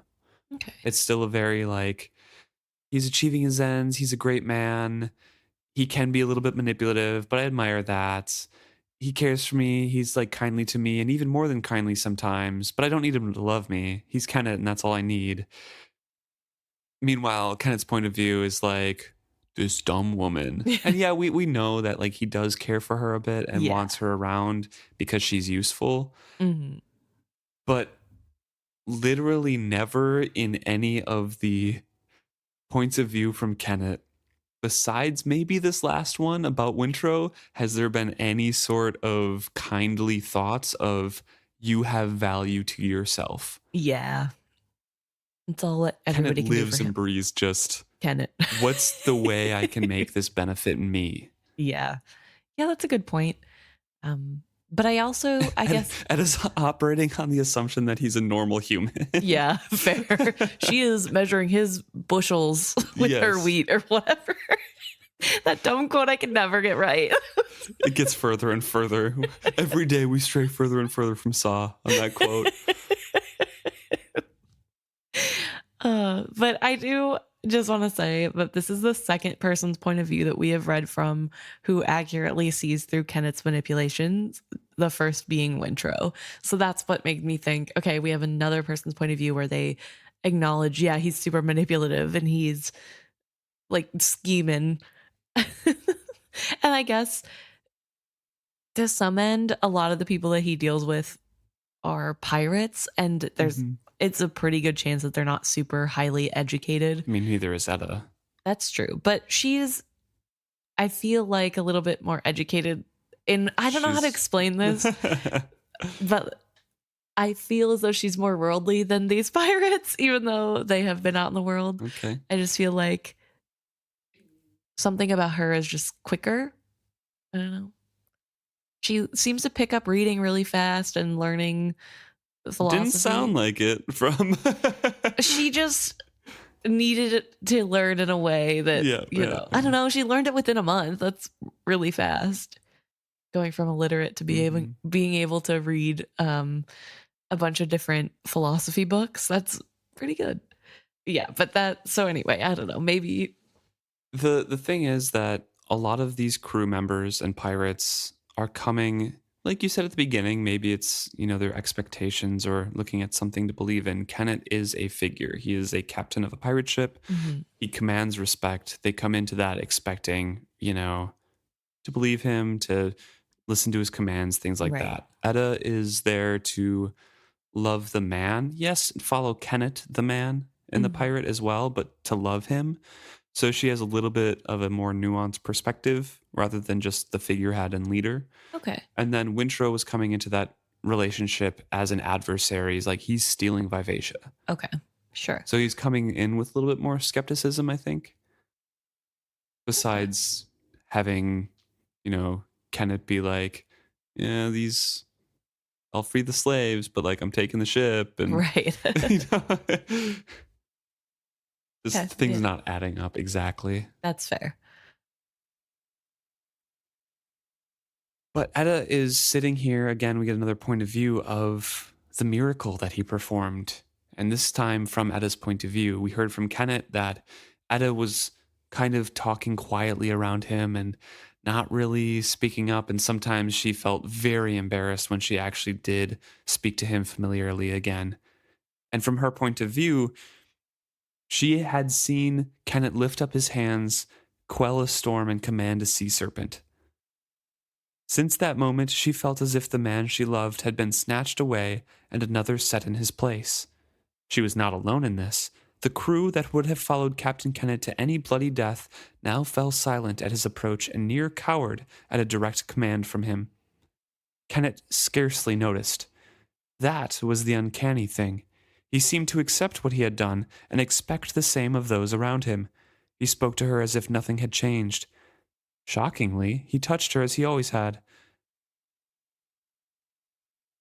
Okay. It's still a very he's achieving his ends. He's a great man. He can be a little bit manipulative, but I admire that. He cares for me. He's kindly to me, and even more than kindly sometimes, but I don't need him to love me. He's Kennit, and that's all I need. Meanwhile, Kennet's point of view is this dumb woman. And yeah, we know that he does care for her a bit and wants her around because she's useful. Mm-hmm. But literally never in any of the points of view from Kennit, besides maybe this last one about Wintrow, has there been any sort of kindly thoughts of you have value to yourself? Yeah. It's all what everybody Kennit can lives do for and breathes just Kennit. What's the way I can make this benefit me? Yeah. Yeah, that's a good point. But I also, I guess... Etta's operating on the assumption that he's a normal human. Yeah, fair. She is measuring his bushels with her wheat or whatever. That dumb quote I can never get right. It gets further and further. Every day we stray further and further from Saw on that quote. But I do just want to say that this is the second person's point of view that we have read from who accurately sees through Kennit's manipulations, the first being Wintrow. So that's what made me think, okay, we have another person's point of view where they acknowledge, yeah, he's super manipulative and he's like scheming. And I guess to some end, a lot of the people that he deals with are pirates, and it's a pretty good chance that they're not super highly educated. I mean, neither is Etta. That's true. But she's, I feel like, a little bit more educated in, I don't know how to explain this, but I feel as though she's more worldly than these pirates, even though they have been out in the world. Okay. I just feel like something about her is just quicker. I don't know. She seems to pick up reading really fast and learning philosophy. Didn't sound like it from... She just needed it to learn in a way that, you know, I don't know. She learned it within a month. That's really fast. Going from illiterate to being able to read a bunch of different philosophy books. That's pretty good. Yeah, but so anyway, I don't know. Maybe... The thing is that a lot of these crew members and pirates are coming, like you said at the beginning, maybe it's, you know, their expectations or looking at something to believe in. Kennit is a figure. He is a captain of a pirate ship. He commands respect. They come into that expecting, you know, to believe him, to listen to his commands, things like that. Etta is there to love the man. Yes, follow Kennit, the man, and the pirate as well, but to love him. So she has a little bit of a more nuanced perspective rather than just the figurehead and leader. Okay. And then Wintrow was coming into that relationship as an adversary. He's like, he's stealing Vivacia. Okay, sure. So he's coming in with a little bit more skepticism, I think. Besides having, you know, Kennit be like, yeah, I'll free the slaves, but like I'm taking the ship. And, you know, things not adding up exactly. That's fair. But Etta is sitting here. Again, we get another point of view of the miracle that he performed. And this time from Etta's point of view. We heard from Kennit that Etta was kind of talking quietly around him and not really speaking up. And sometimes she felt very embarrassed when she actually did speak to him familiarly again. And from her point of view, she had seen Kennit lift up his hands, quell a storm, and command a sea serpent. Since that moment, she felt as if the man she loved had been snatched away and another set in his place. She was not alone in this. The crew that would have followed Captain Kennit to any bloody death now fell silent at his approach and near cowered at a direct command from him. Kennit scarcely noticed. That was the uncanny thing. He seemed to accept what he had done and expect the same of those around him. He spoke to her as if nothing had changed. Shockingly, he touched her as he always had.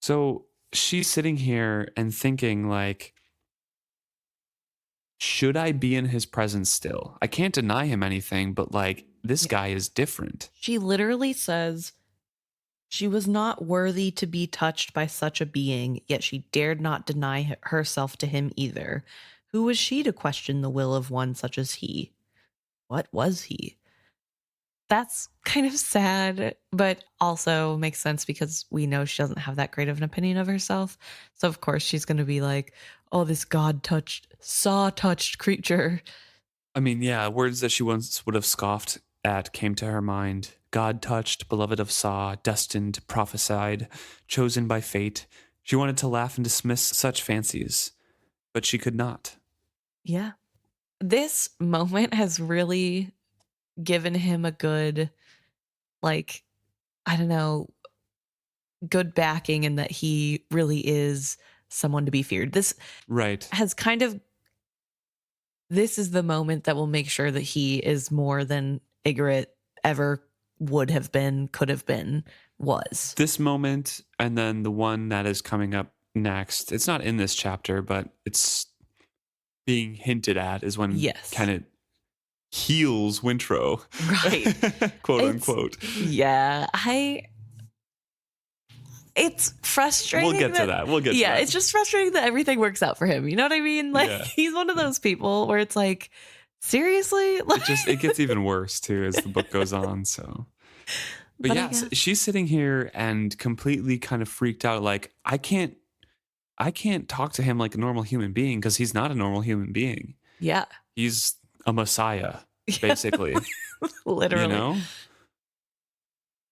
So she's sitting here and thinking, like, should I be in his presence still? I can't deny him anything, but like, this guy is different. She literally says she was not worthy to be touched by such a being, yet she dared not deny herself to him either. Who was she to question the will of one such as he? What was he? That's kind of sad, but also makes sense because we know she doesn't have that great of an opinion of herself. So of course she's going to be like, oh, this saw-touched creature. I mean, yeah, words that she once would have scoffed at came to her mind. God-touched, beloved of Saw, destined, prophesied, chosen by fate. She wanted to laugh and dismiss such fancies, but she could not. Yeah. This moment has really given him a good, like, I don't know, good backing in that he really is someone to be feared. This has kind of, this is the moment that will make sure that he is more than Ygritte ever would have been, could have been, was. This moment, and then the one that is coming up next, it's not in this chapter, but it's being hinted at, is when Kennit heals Wintrow. Right. Quote It's unquote. yeah, it's frustrating. We'll get to that. We'll get to that. It's just frustrating that everything works out for him. You know what I mean? Like Yeah. he's one of those people where it's like, seriously? Like, It gets even worse too as the book goes on. So, but yeah, she's sitting here and completely kind of freaked out. Like I can't talk to him like a normal human being because he's not a normal human being. Yeah, he's a messiah, basically. Literally. You know?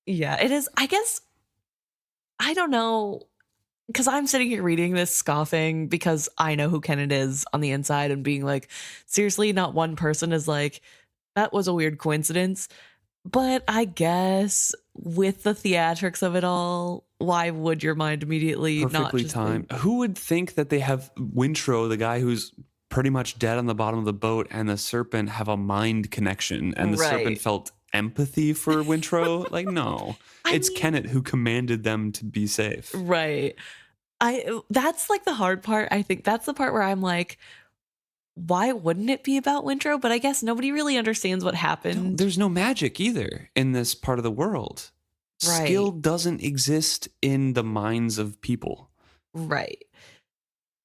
Yeah, it is. I guess I don't know. Because I'm sitting here reading this scoffing because I know who Kennit is on the inside and being like, seriously, not one person is like, that was a weird coincidence. But I guess with the theatrics of it all, why would your mind immediately perfectly not just timed? Who would think that they have Wintrow, the guy who's pretty much dead on the bottom of the boat, and the serpent have a mind connection, and the serpent felt empathy for Wintrow? Like, no. It's Kennit who commanded them to be safe. Right. That's like the hard part. I think that's the part where I'm like, why wouldn't it be about Wintrow? But I guess nobody really understands what happened. No, there's no magic either in this part of the world. Right. Skill doesn't exist in the minds of people. Right.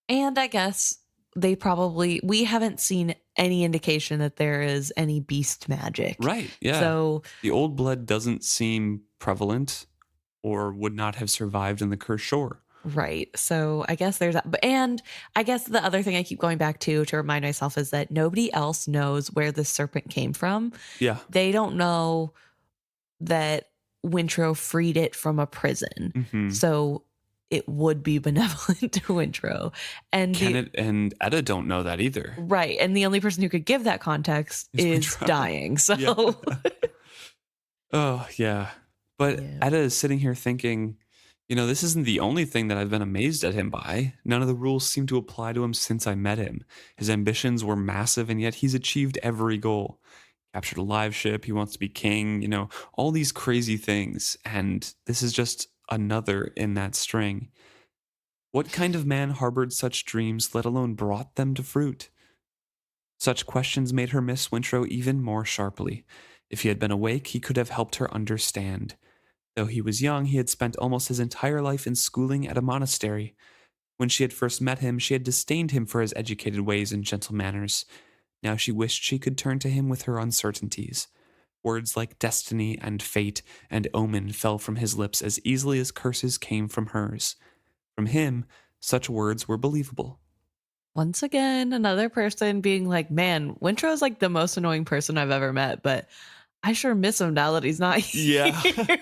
And I guess we haven't seen any indication that there is any beast magic. Right. Yeah. So the old blood doesn't seem prevalent or would not have survived in the cursed shore. Right. So I guess there's that. And I guess the other thing I keep going back to remind myself is that nobody else knows where the serpent came from. Yeah. They don't know that Wintrow freed it from a prison. Mm-hmm. So it would be benevolent to Wintrow. And Kennit and Etta don't know that either. Right. And the only person who could give that context is dying. So yeah. Oh, yeah. But Etta is sitting here thinking, you know, this isn't the only thing that I've been amazed at him by. None of the rules seem to apply to him since I met him. His ambitions were massive, and yet he's achieved every goal. Captured a live ship, he wants to be king, you know, all these crazy things. And this is just another in that string. What kind of man harbored such dreams, let alone brought them to fruit? Such questions made her miss Wintrow even more sharply. If he had been awake, he could have helped her understand. Though he was young, he had spent almost his entire life in schooling at a monastery. When she had first met him, she had disdained him for his educated ways and gentle manners. Now she wished she could turn to him with her uncertainties. Words like destiny and fate and omen fell from his lips as easily as curses came from hers. From him, such words were believable. Once again, another person being like, man, Wintrow's like the most annoying person I've ever met, but I sure miss him now that he's not here. Yeah.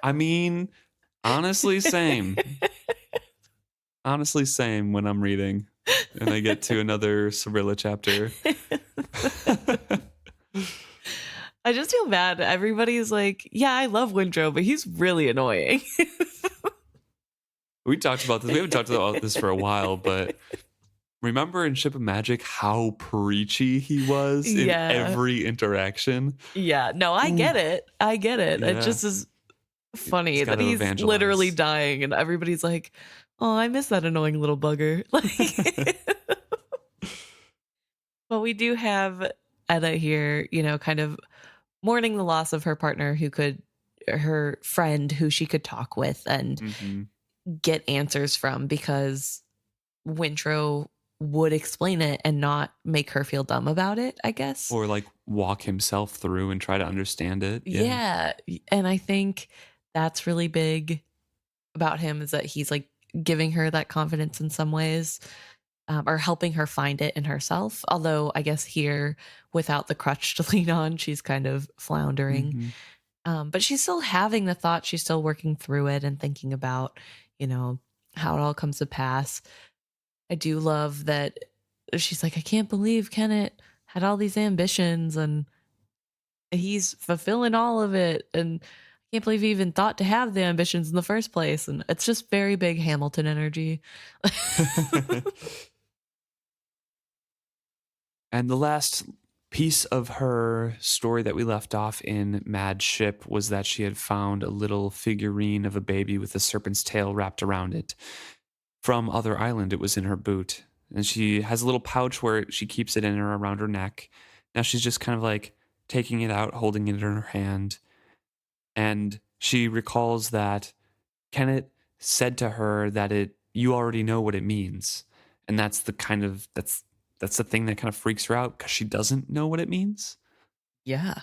I mean, honestly, same. Honestly, same when I'm reading and I get to another Cyrilla chapter. I just feel bad. Everybody's like, yeah, I love Wintrow, but he's really annoying. We talked about this. We haven't talked about this for a while, but remember in Ship of Magic how preachy he was in every interaction? Yeah. No, I get it. I get it. Yeah. It just is funny that he's literally dying and everybody's like, oh, I miss that annoying little bugger. But we do have Etta here, you know, kind of mourning the loss of her partner her friend who she could talk with and get answers from, because Wintrow would explain it and not make her feel dumb about it, I guess. Or like walk himself through and try to understand it. Yeah. And I think that's really big about him, is that he's like giving her that confidence in some ways, or helping her find it in herself. Although I guess here, without the crutch to lean on, she's kind of floundering. But she's still having the thought. She's still working through it and thinking about, you know, how it all comes to pass. I do love that she's like, I can't believe Kennit had all these ambitions and he's fulfilling all of it. And I can't believe he even thought to have the ambitions in the first place. And it's just very big Hamilton energy. And the last piece of her story that we left off in Mad Ship was that she had found a little figurine of a baby with a serpent's tail wrapped around it. From Other Island, it was in her boot. And she has a little pouch where she keeps it in or around her neck. Now she's just kind of like taking it out, holding it in her hand. And she recalls that Kennit said to her that you already know what it means. And that's that's the thing that kind of freaks her out because she doesn't know what it means. Yeah.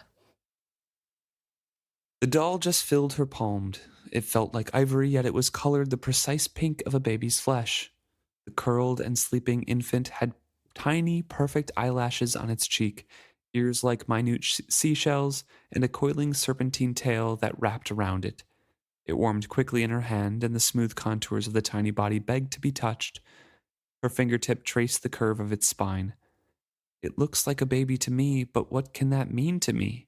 The doll just filled her palm. It felt like ivory, yet it was colored the precise pink of a baby's flesh. The curled and sleeping infant had tiny, perfect eyelashes on its cheek, ears like minute seashells, and a coiling serpentine tail that wrapped around it. It warmed quickly in her hand, and the smooth contours of the tiny body begged to be touched. Her fingertip traced the curve of its spine. It looks like a baby to me, but what can that mean to me?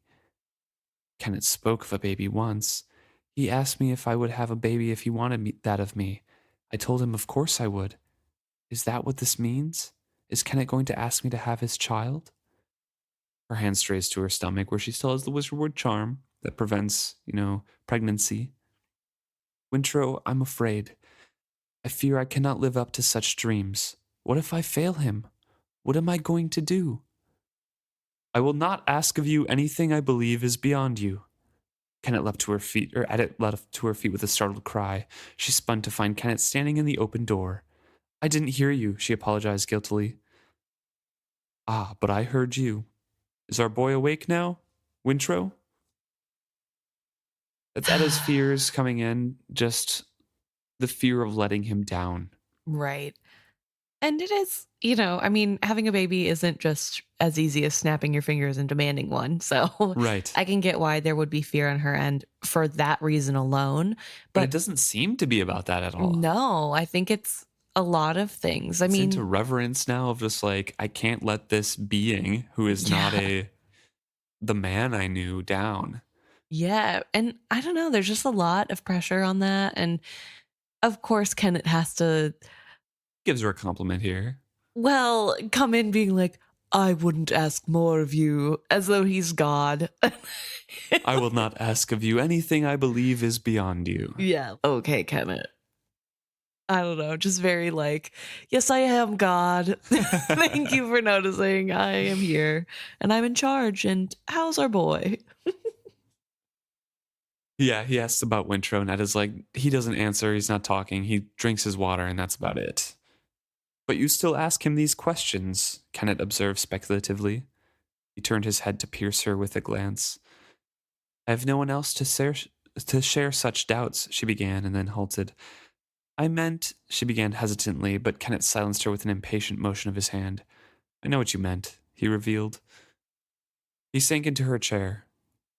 Kennit spoke of a baby once. He asked me if I would have a baby if he wanted that of me. I told him of course I would. Is that what this means? Is Kennit going to ask me to have his child? Her hand strays to her stomach where she still has the wizard word charm that prevents, pregnancy. Wintrow, I'm afraid. I fear I cannot live up to such dreams. What if I fail him? What am I going to do? I will not ask of you anything I believe is beyond you. Kennit leapt to her feet, or Edit leapt to her feet with a startled cry. She spun to find Kennit standing in the open door. I didn't hear you, she apologized guiltily. Ah, but I heard you. Is our boy awake now? Wintrow? That's Etta's fears coming in, just the fear of letting him down. Right. And it is, having a baby isn't just as easy as snapping your fingers and demanding one. So right. I can get why there would be fear on her end for that reason alone. But it doesn't seem to be about that at all. No, I think it's a lot of things. It's into reverence now of just like, I can't let this being who is not the man I knew down. Yeah. And I don't know, there's just a lot of pressure on that. And of course, Kennit has to... Gives her a compliment here. Well, come in being like, I wouldn't ask more of you, as though he's God. I will not ask of you anything I believe is beyond you. Yeah. Okay, Kennit. I don't know, just very like, yes, I am God. Thank you for noticing. I am here and I'm in charge. And how's our boy? Yeah, he asks about Wintrow, and Etta's like, he doesn't answer. He's not talking. He drinks his water, and that's about it. But you still ask him these questions, Kennit observed speculatively. He turned his head to pierce her with a glance. I have no one else to share such doubts, she began, and then halted. I meant, she began hesitantly, but Kennit silenced her with an impatient motion of his hand. I know what you meant, he revealed. He sank into her chair.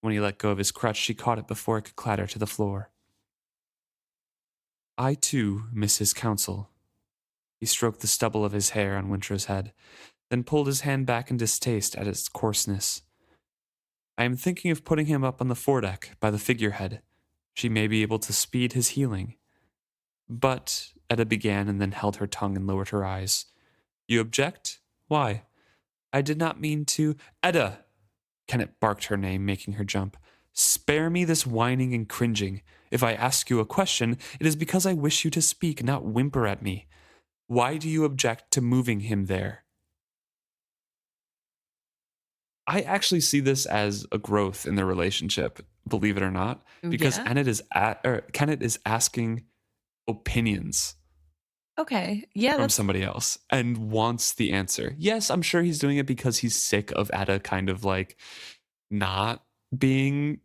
When he let go of his crutch, she caught it before it could clatter to the floor. I, too, miss his counsel. He stroked the stubble of his hair on Wintrow's head, then pulled his hand back in distaste at its coarseness. I am thinking of putting him up on the foredeck by the figurehead. She may be able to speed his healing. But, Etta began and then held her tongue and lowered her eyes. You object? Why? I did not mean to... Etta! Kennit barked her name, making her jump. Spare me this whining and cringing. If I ask you a question, it is because I wish you to speak, not whimper at me. Why do you object to moving him there? I actually see this as a growth in their relationship, believe it or not, because Kennit is asking opinions. Okay. Yeah. From somebody else and wants the answer. Yes, I'm sure he's doing it because he's sick of Etta kind of like not being,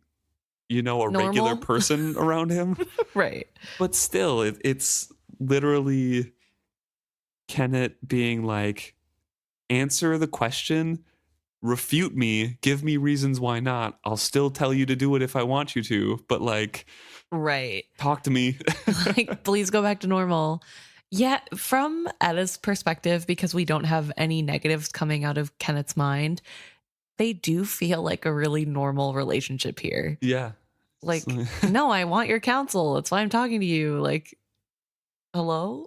a normal, regular person around him. Right. But still, it's literally Kennit being like, answer the question, refute me, give me reasons why not. I'll still tell you to do it if I want you to, but like, right. Talk to me. Like, please go back to normal. Yeah, from Etta's perspective, because we don't have any negatives coming out of Kennit's mind, they do feel like a really normal relationship here. Yeah. Like, no, I want your counsel. That's why I'm talking to you. Like, hello?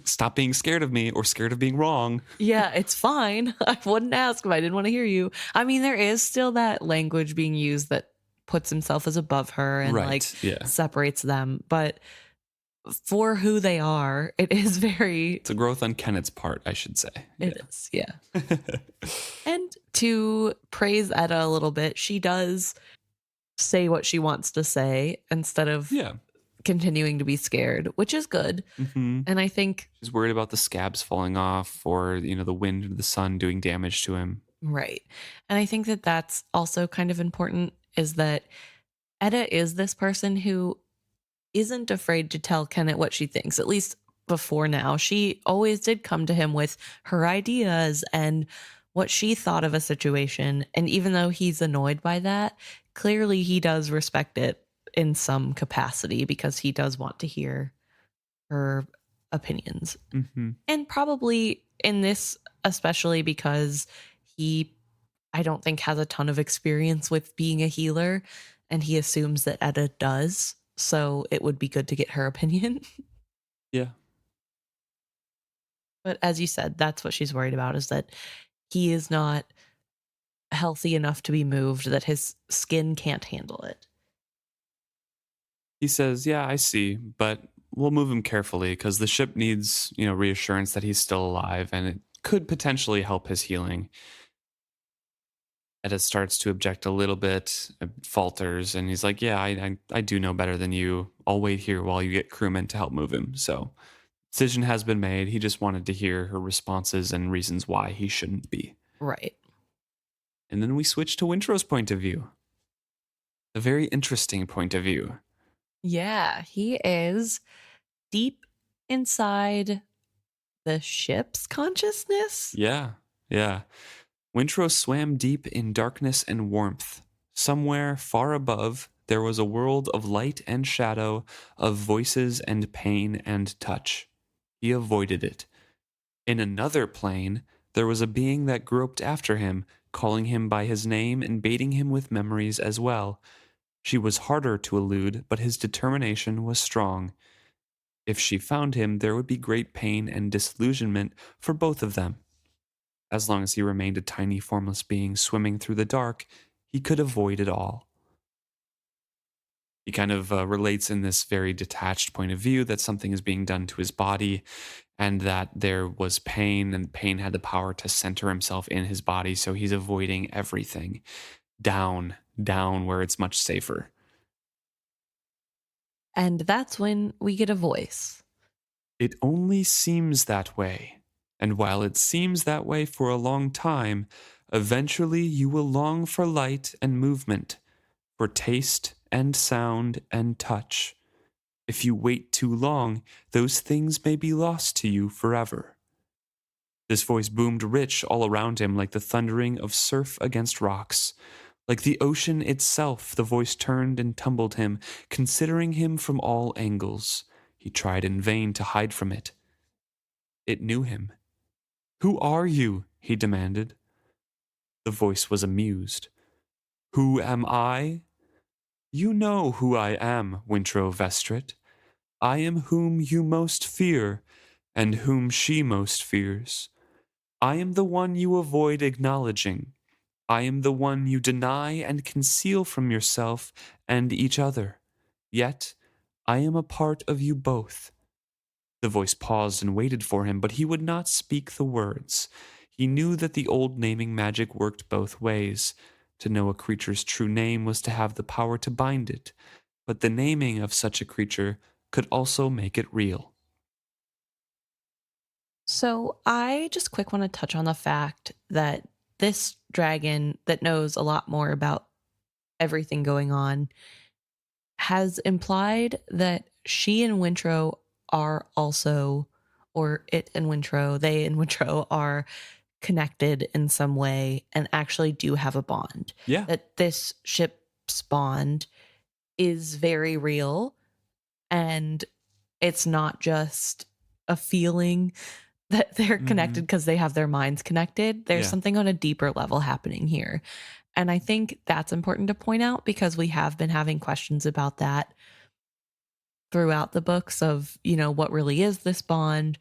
Stop being scared of me or scared of being wrong. Yeah, it's fine. I wouldn't ask if I didn't want to hear you. I mean, there is still that language being used that puts himself as above her and separates them. But for who they are, it is very... It's a growth on Kennit's part, I should say. It is, yeah. And to praise Etta a little bit, she does say what she wants to say instead of continuing to be scared, which is good. Mm-hmm. And I think she's worried about the scabs falling off or, the wind or the sun doing damage to him. Right. And I think that that's also kind of important, is that Etta is this person who isn't afraid to tell Kennit what she thinks, at least before now. She always did come to him with her ideas and what she thought of a situation. And even though he's annoyed by that, clearly he does respect it in some capacity because he does want to hear her opinions. Mm-hmm. And probably in this, especially because he, I don't think, has a ton of experience with being a healer, and he assumes that Etta does. So it would be good to get her opinion. Yeah. But as you said, that's what she's worried about, is that he is not healthy enough to be moved, that his skin can't handle it. He says, yeah, I see, but we'll move him carefully because the ship needs, reassurance that he's still alive, and it could potentially help his healing. Etta starts to object a little bit, falters, and he's like, yeah, I do know better than you. I'll wait here while you get crewmen to help move him. So decision has been made. He just wanted to hear her responses and reasons why he shouldn't be. Right. And then we switch to Wintrow's point of view. A very interesting point of view. Yeah, he is deep inside the ship's consciousness. Yeah. Wintrow swam deep in darkness and warmth. Somewhere far above, there was a world of light and shadow, of voices and pain and touch. He avoided it. In another plane, there was a being that groped after him, calling him by his name and baiting him with memories as well. She was harder to elude, but his determination was strong. If she found him, there would be great pain and disillusionment for both of them. As long as he remained a tiny, formless being swimming through the dark, he could avoid it all. He kind of relates in this very detached point of view that something is being done to his body and that there was pain, and pain had the power to center himself in his body, so he's avoiding everything. Down where it's much safer. And that's when we get a voice. It only seems that way. And while it seems that way for a long time, eventually you will long for light and movement, for taste and sound and touch. If you wait too long, those things may be lost to you forever. This voice boomed rich all around him like the thundering of surf against rocks. Like the ocean itself, the voice turned and tumbled him, considering him from all angles. He tried in vain to hide from it. It knew him. "Who are you?" he demanded. The voice was amused. "Who am I? You know who I am, Wintrow Vestrit. I am whom you most fear, and whom she most fears. I am the one you avoid acknowledging. I am the one you deny and conceal from yourself and each other. Yet, I am a part of you both." The voice paused and waited for him, but he would not speak the words. He knew that the old naming magic worked both ways. To know a creature's true name was to have the power to bind it, but the naming of such a creature could also make it real. So I just quick want to touch on the fact that this dragon that knows a lot more about everything going on has implied that she and Wintrow are also, or it and Wintrow, they and Wintrow are connected in some way and actually do have a bond. Yeah. That this ship's bond is very real, and it's not just a feeling that they're connected because they have their minds connected. There's something on a deeper level happening here. And I think that's important to point out because we have been having questions about that throughout the books of, what really is this bond?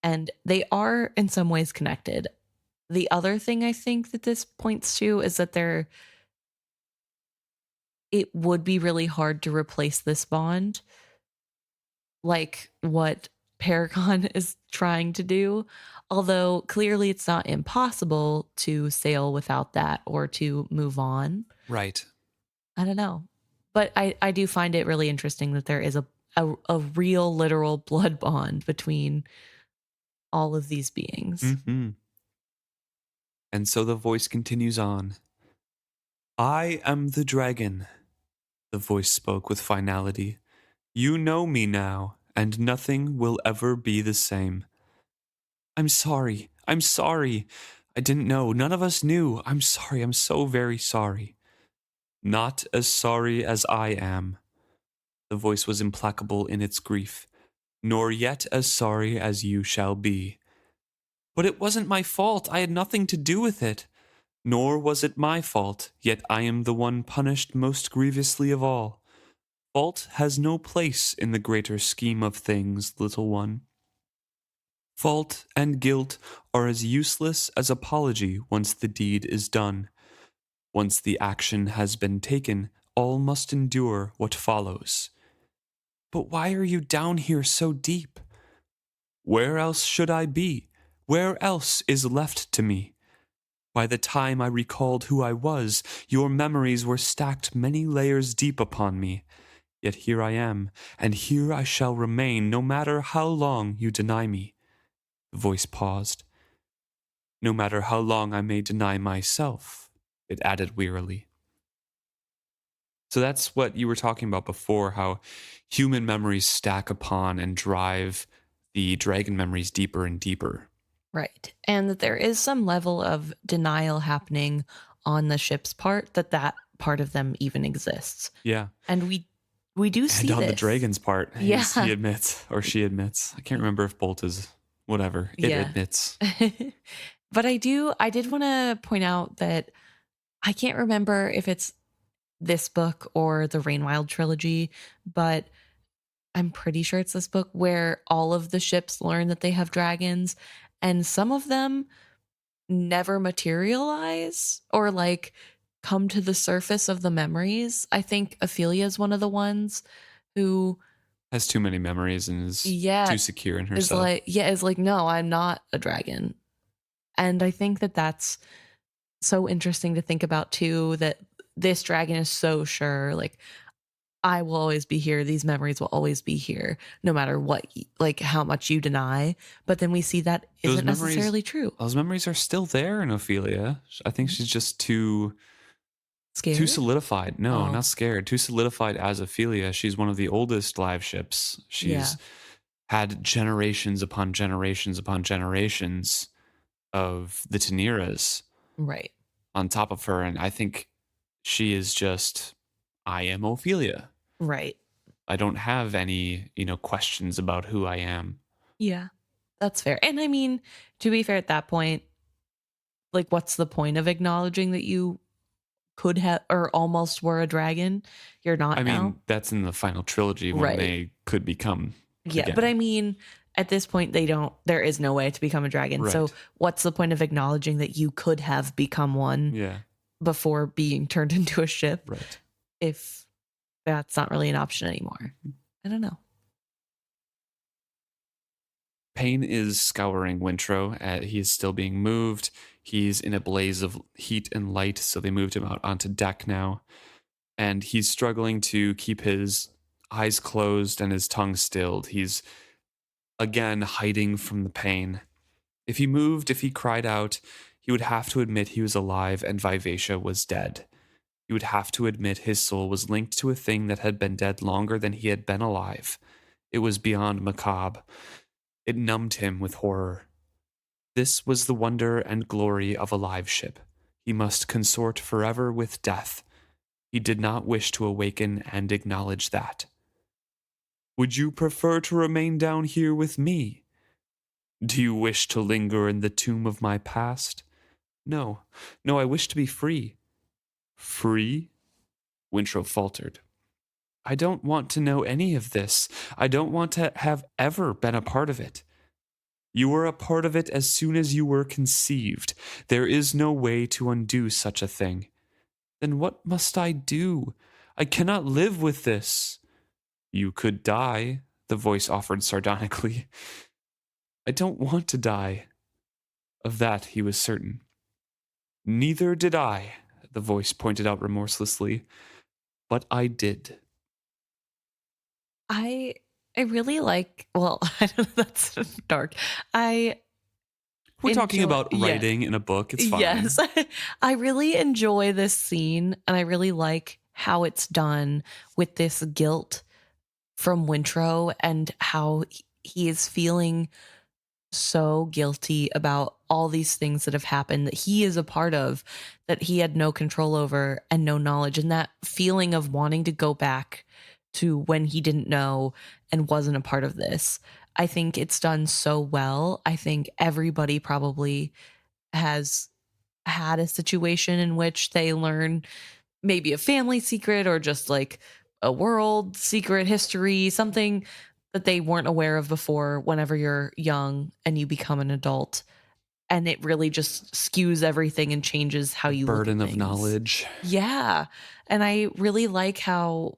And they are in some ways connected. The other thing I think that this points to is that it would be really hard to replace this bond like what Paragon is trying to do. Although clearly it's not impossible to sail without that or to move on. Right. I don't know. But I do find it really interesting that there is a real literal blood bond between all of these beings. Mm-hmm. And so the voice continues on. I am the dragon, the voice spoke with finality. You know me now, and nothing will ever be the same. I'm sorry. I'm sorry. I didn't know. None of us knew. I'm sorry. I'm so very sorry. Not as sorry as I am. The voice was implacable in its grief. Nor yet as sorry as you shall be. But it wasn't my fault. I had nothing to do with it. Nor was it my fault, yet I am the one punished most grievously of all. Fault has no place in the greater scheme of things, little one. Fault and guilt are as useless as apology once the deed is done. Once the action has been taken, all must endure what follows. But why are you down here so deep? Where else should I be? Where else is left to me? By the time I recalled who I was, your memories were stacked many layers deep upon me. Yet here I am, and here I shall remain, no matter how long you deny me. The voice paused. No matter how long I may deny myself, it added wearily. So that's what you were talking about before, how human memories stack upon and drive the dragon memories deeper and deeper. Right. And that there is some level of denial happening on the ship's part that part of them even exists. Yeah. And we do see and on this. the dragon's part, Yeah. he admits, or she admits. I can't remember if Bolt is whatever. It admits. But I did want to point out that I can't remember if it's this book or the Rainwild trilogy, but I'm pretty sure it's this book where all of the ships learn that they have dragons, and some of them never materialize or like come to the surface of the memories. I think Ophelia is one of the ones who has too many memories and is too secure in herself. Is like, no, I'm not a dragon. And I think that that's so interesting to think about too, that this dragon is so sure, like, I will always be here. These memories will always be here, no matter what, like how much you deny. But then we see that isn't necessarily true. Those memories are still there in Ophelia. I think she's just too scared, too solidified. No, not scared. Too solidified as Ophelia. She's one of the oldest live ships. She's had generations upon generations upon generations of the Teneras, right, on top of her, and I think she is just, I am Ophelia. Right. I don't have any, questions about who I am. Yeah, that's fair. And I mean, to be fair, at that point, like, what's the point of acknowledging that you could have or almost were a dragon? You're not. I mean, that's in the final trilogy when they could become. Yeah, again. But I mean, at this point, there is no way to become a dragon. Right. So what's the point of acknowledging that you could have become one before being turned into a ship? Right. If that's not really an option anymore. I don't know. Payne is scouring Wintrow. He is still being moved. He's in a blaze of heat and light, so they moved him out onto deck now. And he's struggling to keep his eyes closed and his tongue stilled. He's, again, hiding from the pain. If he moved, if he cried out, he would have to admit he was alive and Vivacia was dead. He would have to admit his soul was linked to a thing that had been dead longer than he had been alive. It was beyond macabre. It numbed him with horror. This was the wonder and glory of a live ship. He must consort forever with death. He did not wish to awaken and acknowledge that. Would you prefer to remain down here with me? Do you wish to linger in the tomb of my past? No, I wish to be free. Free? Wintrow faltered. I don't want to know any of this. I don't want to have ever been a part of it. You were a part of it as soon as you were conceived. There is no way to undo such a thing. Then what must I do? I cannot live with this. You could die, the voice offered sardonically. I don't want to die. Of that he was certain. Neither did I, the voice pointed out remorselessly, but I did. I I really like, well, I don't know, that's dark. I We're talking enjoy, about yes. writing in a book. It's Yes. fine. I really enjoy this scene, and I really like how it's done with this guilt from Wintrow and how he is feeling so guilty about all these things that have happened that he is a part of, that he had no control over and no knowledge. And that feeling of wanting to go back to when he didn't know and wasn't a part of this. I think it's done so well. I think everybody probably has had a situation in which they learn maybe a family secret or just like a world secret, history, something that they weren't aware of before whenever you're young and you become an adult. And it really just skews everything and changes how The you look at burden of things. knowledge. Yeah. And I really like how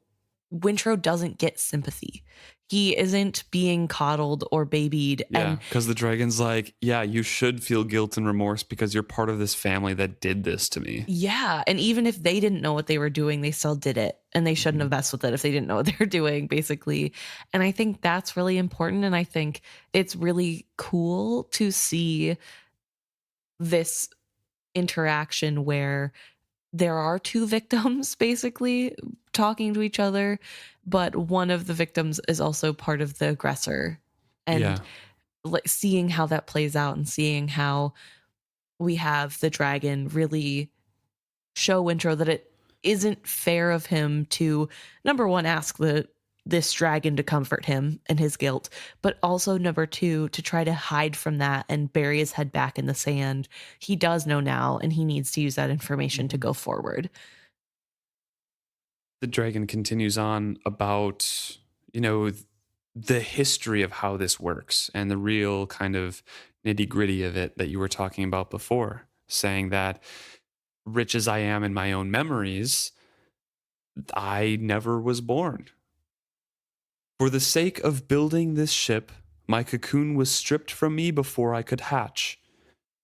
Wintrow doesn't get sympathy. He isn't being coddled or babied. Yeah, And because the dragon's like, yeah, you should feel guilt and remorse because you're part of this family that did this to me. yeah, and even if they didn't know what they were doing, they still did it. And they shouldn't Mhm. have messed with it if they didn't know what they were doing, basically. And I think that's really important. And I think it's really cool to see this interaction where there are two victims basically talking to each other, but one of the victims is also part of the aggressor. And Yeah. like seeing how that plays out and seeing how we have the dragon really show Wintrow that it isn't fair of him to, number one, ask this dragon to comfort him and his guilt, but also number two, to try to hide from that and bury his head back in the sand. He does know now, and he needs to use that information to Mhm. go forward. The dragon continues on about, you know, the history of how this works and the real kind of nitty gritty of it that you were talking about before, saying that rich as I am in my own memories, I never was born. For the sake of building this ship, my cocoon was stripped from me before I could hatch.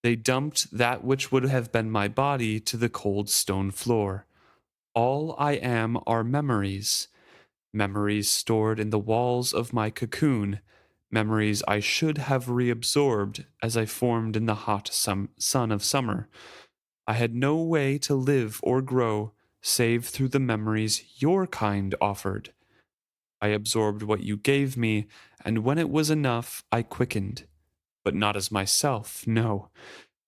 They dumped that which would have been my body to the cold stone floor. All I am are memories, memories stored in the walls of my cocoon, memories I should have reabsorbed as I formed in the hot sun of summer. I had no way to live or grow save through the memories your kind offered. I absorbed what you gave me, and when it was enough, I quickened. But not as myself, no.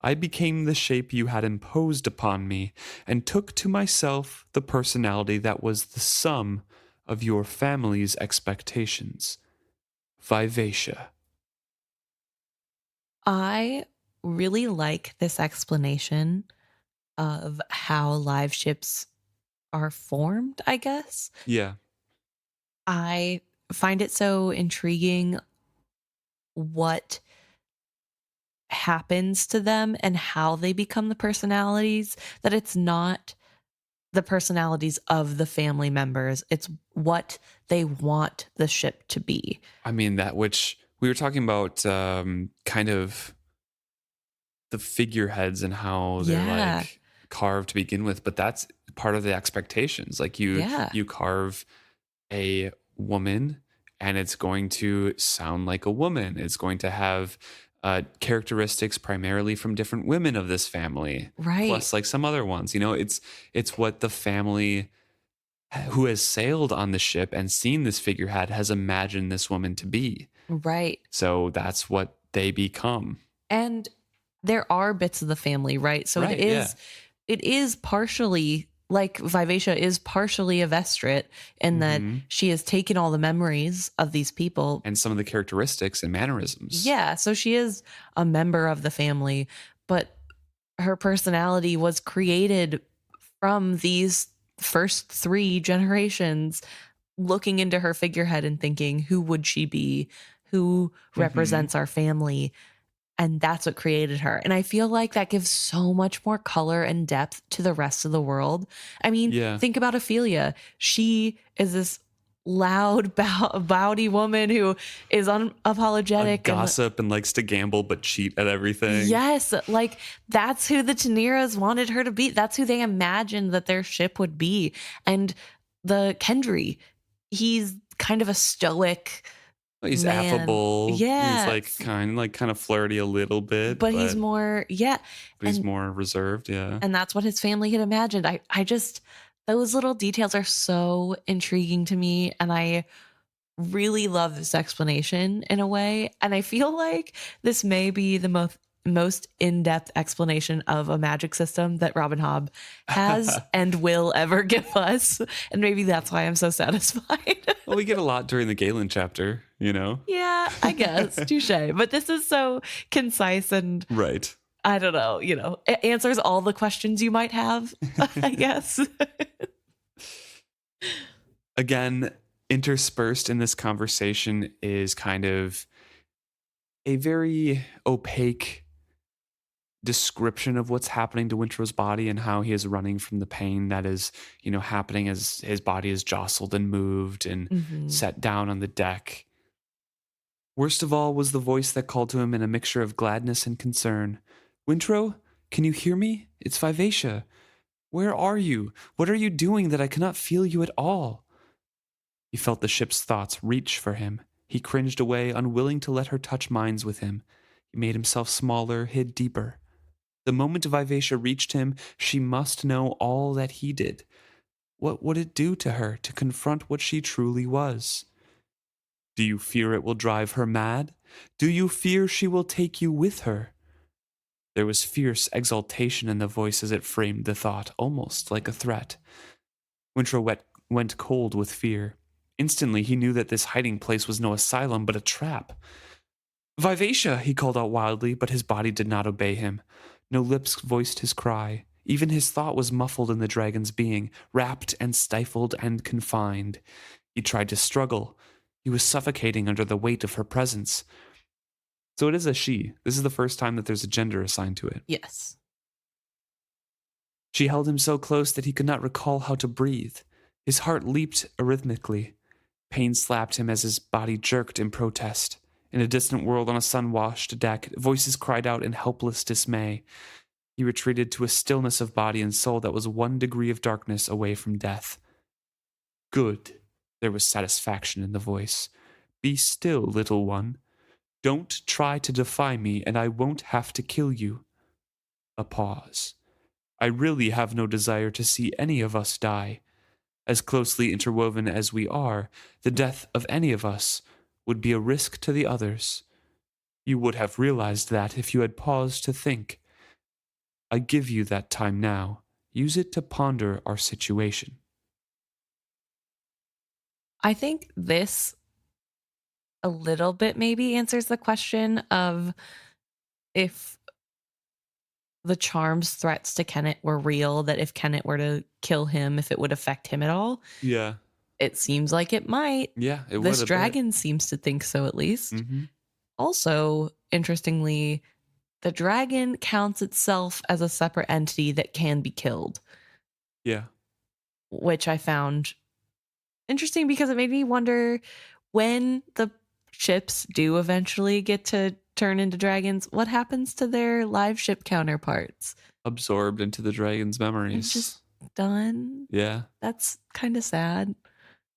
I became the shape you had imposed upon me, and took to myself the personality that was the sum of your family's expectations. Vivacia. I really like this explanation of how live ships are formed, I guess. Yeah, I find it so intriguing what happens to them and how they become the personalities, that it's not the personalities of the family members, it's what they want the ship to be. I mean, that which we were talking about, kind of the figureheads and how they're Yeah. like carved to begin with, but that's part of the expectations. Like Yeah. you carve a woman and it's going to sound like a woman. It's going to have characteristics primarily from different women of this family, Right. plus like some other ones. You know, it's what the family who has sailed on the ship and seen this figurehead has imagined this woman to be. Right. So that's what they become. And there are bits of the family, right? So Right? Yeah. it is partially like Vivacia is partially a Vestrit in that Hmm. she has taken all the memories of these people. And some of the characteristics and mannerisms. Yeah, so she is a member of the family, but her personality was created from these first three generations, looking into her figurehead and thinking, who would she be? Who Hmm. represents our family? And that's what created her. And I feel like that gives so much more color and depth to the rest of the world. I mean, Yeah. think about Ophelia. She is this loud, bawdy woman who is unapologetic A gossip and likes to gamble but cheat at everything. Yes, like that's who the Teneras wanted her to be. That's who they imagined that their ship would be. And the Kendry, he's kind of a stoic He's man. affable. Yeah. He's kind of flirty a little bit. But he's more, yeah. But he's more reserved, yeah. And that's what his family had imagined. I just, those little details are so intriguing to me. And I really love this explanation in a way. And I feel like this may be the most in-depth explanation of a magic system that Robin Hobb has and will ever give us. And maybe that's why I'm so satisfied. Well, we get a lot during the Galen chapter, you know? Yeah, I guess. Touche. But this is so concise and right. I don't know, it answers all the questions you might have, I guess. Again, interspersed in this conversation is kind of a very opaque description of what's happening to Wintrow's body and how he is running from the pain that is, happening as his body is jostled and moved and set down on the deck. Worst of all was the voice that called to him in a mixture of gladness and concern. Wintrow, can you hear me? It's Vivacia. Where are you? What are you doing that I cannot feel you at all? He felt the ship's thoughts reach for him. He cringed away, unwilling to let her touch minds with him. He made himself smaller, hid deeper. The moment Vivacia reached him, she must know all that he did. What would it do to her to confront what she truly was? Do you fear it will drive her mad? Do you fear she will take you with her? There was fierce exultation in the voice as it framed the thought, almost like a threat. Wintrow went cold with fear. Instantly, he knew that this hiding place was no asylum, but a trap. Vivacia, he called out wildly, but his body did not obey him. No lips voiced his cry. Even his thought was muffled in the dragon's being, wrapped and stifled and confined. He tried to struggle. He was suffocating under the weight of her presence. So it is a she. This is the first time that there's a gender assigned to it. Yes. She held him so close that he could not recall how to breathe. His heart leaped arrhythmically. Pain slapped him as his body jerked in protest. In a distant world on a sun-washed deck, voices cried out in helpless dismay. He retreated to a stillness of body and soul that was 1 degree of darkness away from death. Good. There was satisfaction in the voice. Be still, little one. Don't try to defy me, and I won't have to kill you. A pause. I really have no desire to see any of us die. As closely interwoven as we are, the death of any of us would be a risk to the others. You would have realized that if you had paused to think. I give you that time now. Use it to ponder our situation. I think this a little bit maybe answers the question of if the charm's threats to Kennit were real, that if Kennit were to kill him, if it would affect him at all. Yeah. It seems like it might. Yeah, it would. This dragon seems to think so, at least. Mm-hmm. Also, interestingly, the dragon counts itself as a separate entity that can be killed. Yeah. Which I found interesting because it made me wonder, when the ships do eventually get to turn into dragons, what happens to their live ship counterparts? Absorbed into the dragon's memories. It's just done. Yeah. That's kind of sad.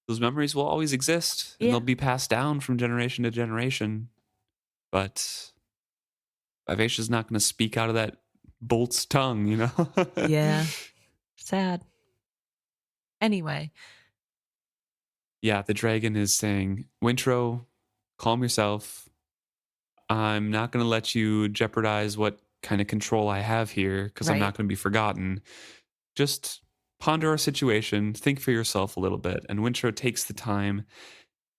Those memories will always exist. And they'll be passed down from generation to generation. But Vivacia's not going to speak out of that bolt's tongue, you know? Yeah. Sad. Anyway. Yeah, the dragon is saying, Wintrow, calm yourself. I'm not going to let you jeopardize what kind of control I have here, because I'm not going to be forgotten. Just ponder our situation, think for yourself a little bit. And Wintrow takes the time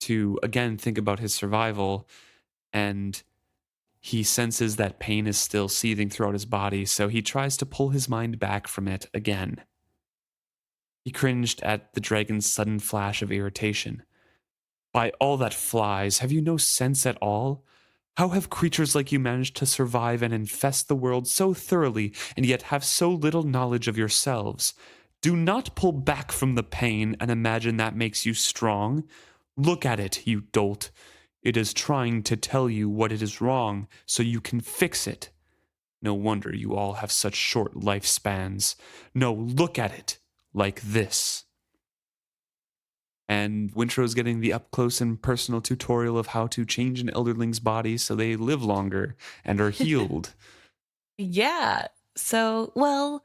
to, again, think about his survival, and he senses that pain is still seething throughout his body, so he tries to pull his mind back from it again. He cringed at the dragon's sudden flash of irritation. By all that flies, have you no sense at all? How have creatures like you managed to survive and infest the world so thoroughly, and yet have so little knowledge of yourselves? Do not pull back from the pain and imagine that makes you strong. Look at it, you dolt. It is trying to tell you what it is wrong so you can fix it. No wonder you all have such short lifespans. No, look at it like this. And Wintrow's getting the up close and personal tutorial of how to change an elderling's body so they live longer and are healed. Yeah. So, well,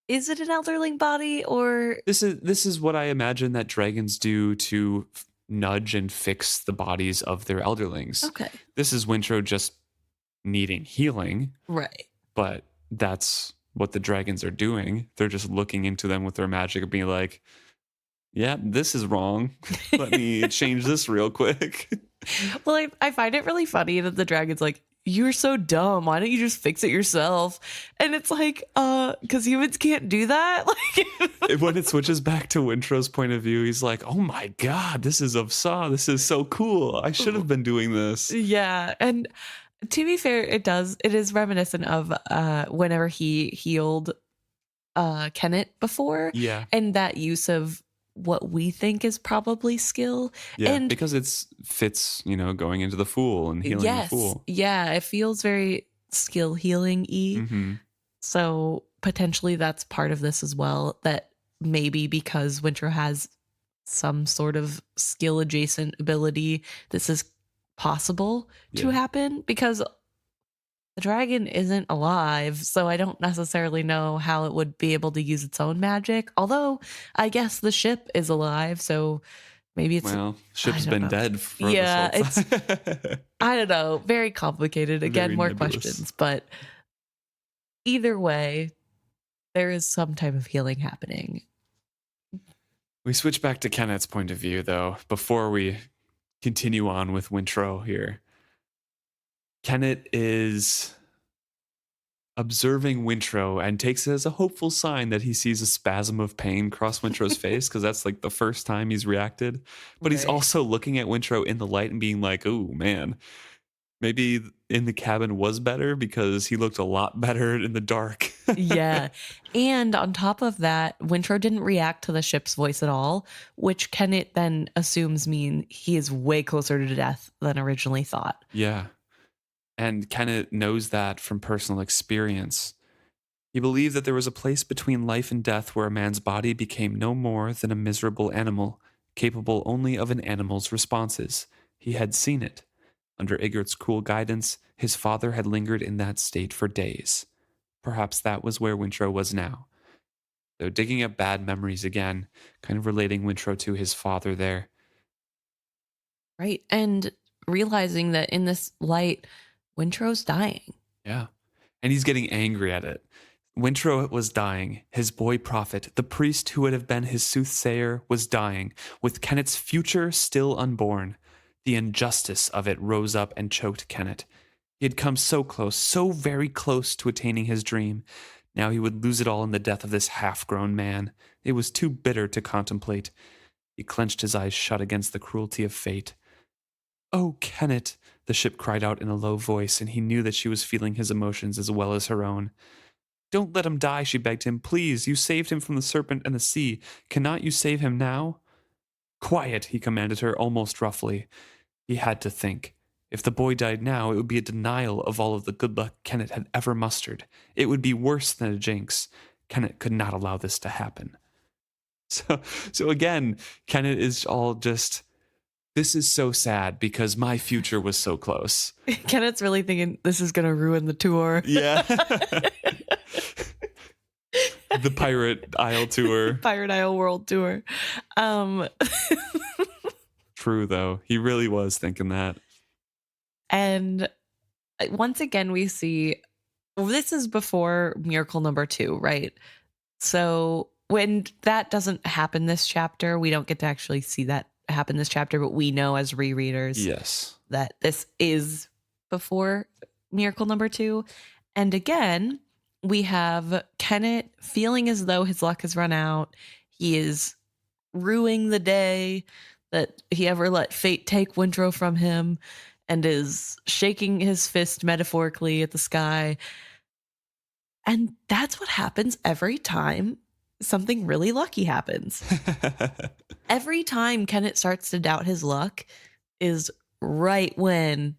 is it an elderling body or This is what I imagine that dragons do to nudge and fix the bodies of their elderlings. okay? This is Wintrow just needing healing, Right. but that's what the dragons are doing. They're just looking into them with their magic and being like, yeah, this is wrong. Let me change this real quick. Well, I find it really funny that the dragon's like, you're so dumb. Why don't you just fix it yourself? And it's like, because humans can't do that. Like, When it switches back to Wintrow's point of view, he's like, oh my God, this is Avsa. This is so cool. I should have been doing this. yeah. And to be fair, it is reminiscent of whenever he healed Kennit before. Yeah. And that use of what we think is probably skill. Yeah, and because it's fits, going into the fool and healing the fool. Yeah, it feels very skill healing-y. Mm-hmm. So potentially that's part of this as well, that maybe because Wintrow has some sort of skill adjacent ability, this is possible to happen, because the dragon isn't alive, so I don't necessarily know how it would be able to use its own magic. Although I guess the ship is alive, so maybe it's ship's been dead for yeah, this whole time. I don't know, very complicated. Again, Very more nebulous. questions, but either way, there is some type of healing happening. We switch back to Kennet's point of view, though, before we continue on with Wintrow here. Kennit is observing Wintrow and takes it as a hopeful sign that he sees a spasm of pain cross Wintrow's face, because that's like the first time he's reacted. But he's Right. also looking at Wintrow in the light and being like, oh man, maybe in the cabin was better because he looked a lot better in the dark. Yeah. And on top of that, Wintrow didn't react to the ship's voice at all, which Kennit then assumes mean he is way closer to death than originally thought. Yeah. And Kennit knows that from personal experience. He believed that there was a place between life and death where a man's body became no more than a miserable animal, capable only of an animal's responses. He had seen it. Under Igort's cool guidance, his father had lingered in that state for days. Perhaps that was where Wintrow was now. So digging up bad memories again, kind of relating Wintrow to his father there. Right. And realizing that in this light, Wintrow's dying. Yeah. And he's getting angry at it. Wintrow was dying. His boy prophet, the priest who would have been his soothsayer, was dying, with Kennit's future still unborn. The injustice of it rose up and choked Kennit. He had come so close, so very close to attaining his dream. Now he would lose it all in the death of this half-grown man. It was too bitter to contemplate. He clenched his eyes shut against the cruelty of fate. "Oh, Kennit," the ship cried out in a low voice, and he knew that she was feeling his emotions as well as her own. "Don't let him die," she begged him. "Please, you saved him from the serpent and the sea. Cannot you save him now?" "Quiet," he commanded her almost roughly. He had to think. If the boy died now, it would be a denial of all of the good luck Kennit had ever mustered. It would be worse than a jinx. Kennit could not allow this to happen. So again, Kennit is all just, this is so sad because my future was so close. Kennet's really thinking this is going to ruin the tour. Yeah. The Pirate Isle tour. Pirate Isle World Tour. True, though. He really was thinking that. And once again, we see, well, this is before miracle number 2, right? So when that doesn't happen this chapter, we don't get to actually see that happen this chapter, but we know as rereaders Yes. that this is before miracle number 2. And again, we have Kennit feeling as though his luck has run out. He is ruining the day that he ever let fate take Wintrow from him, and is shaking his fist metaphorically at the sky. And that's what happens every time something really lucky happens. Every time Kennit starts to doubt his luck is right when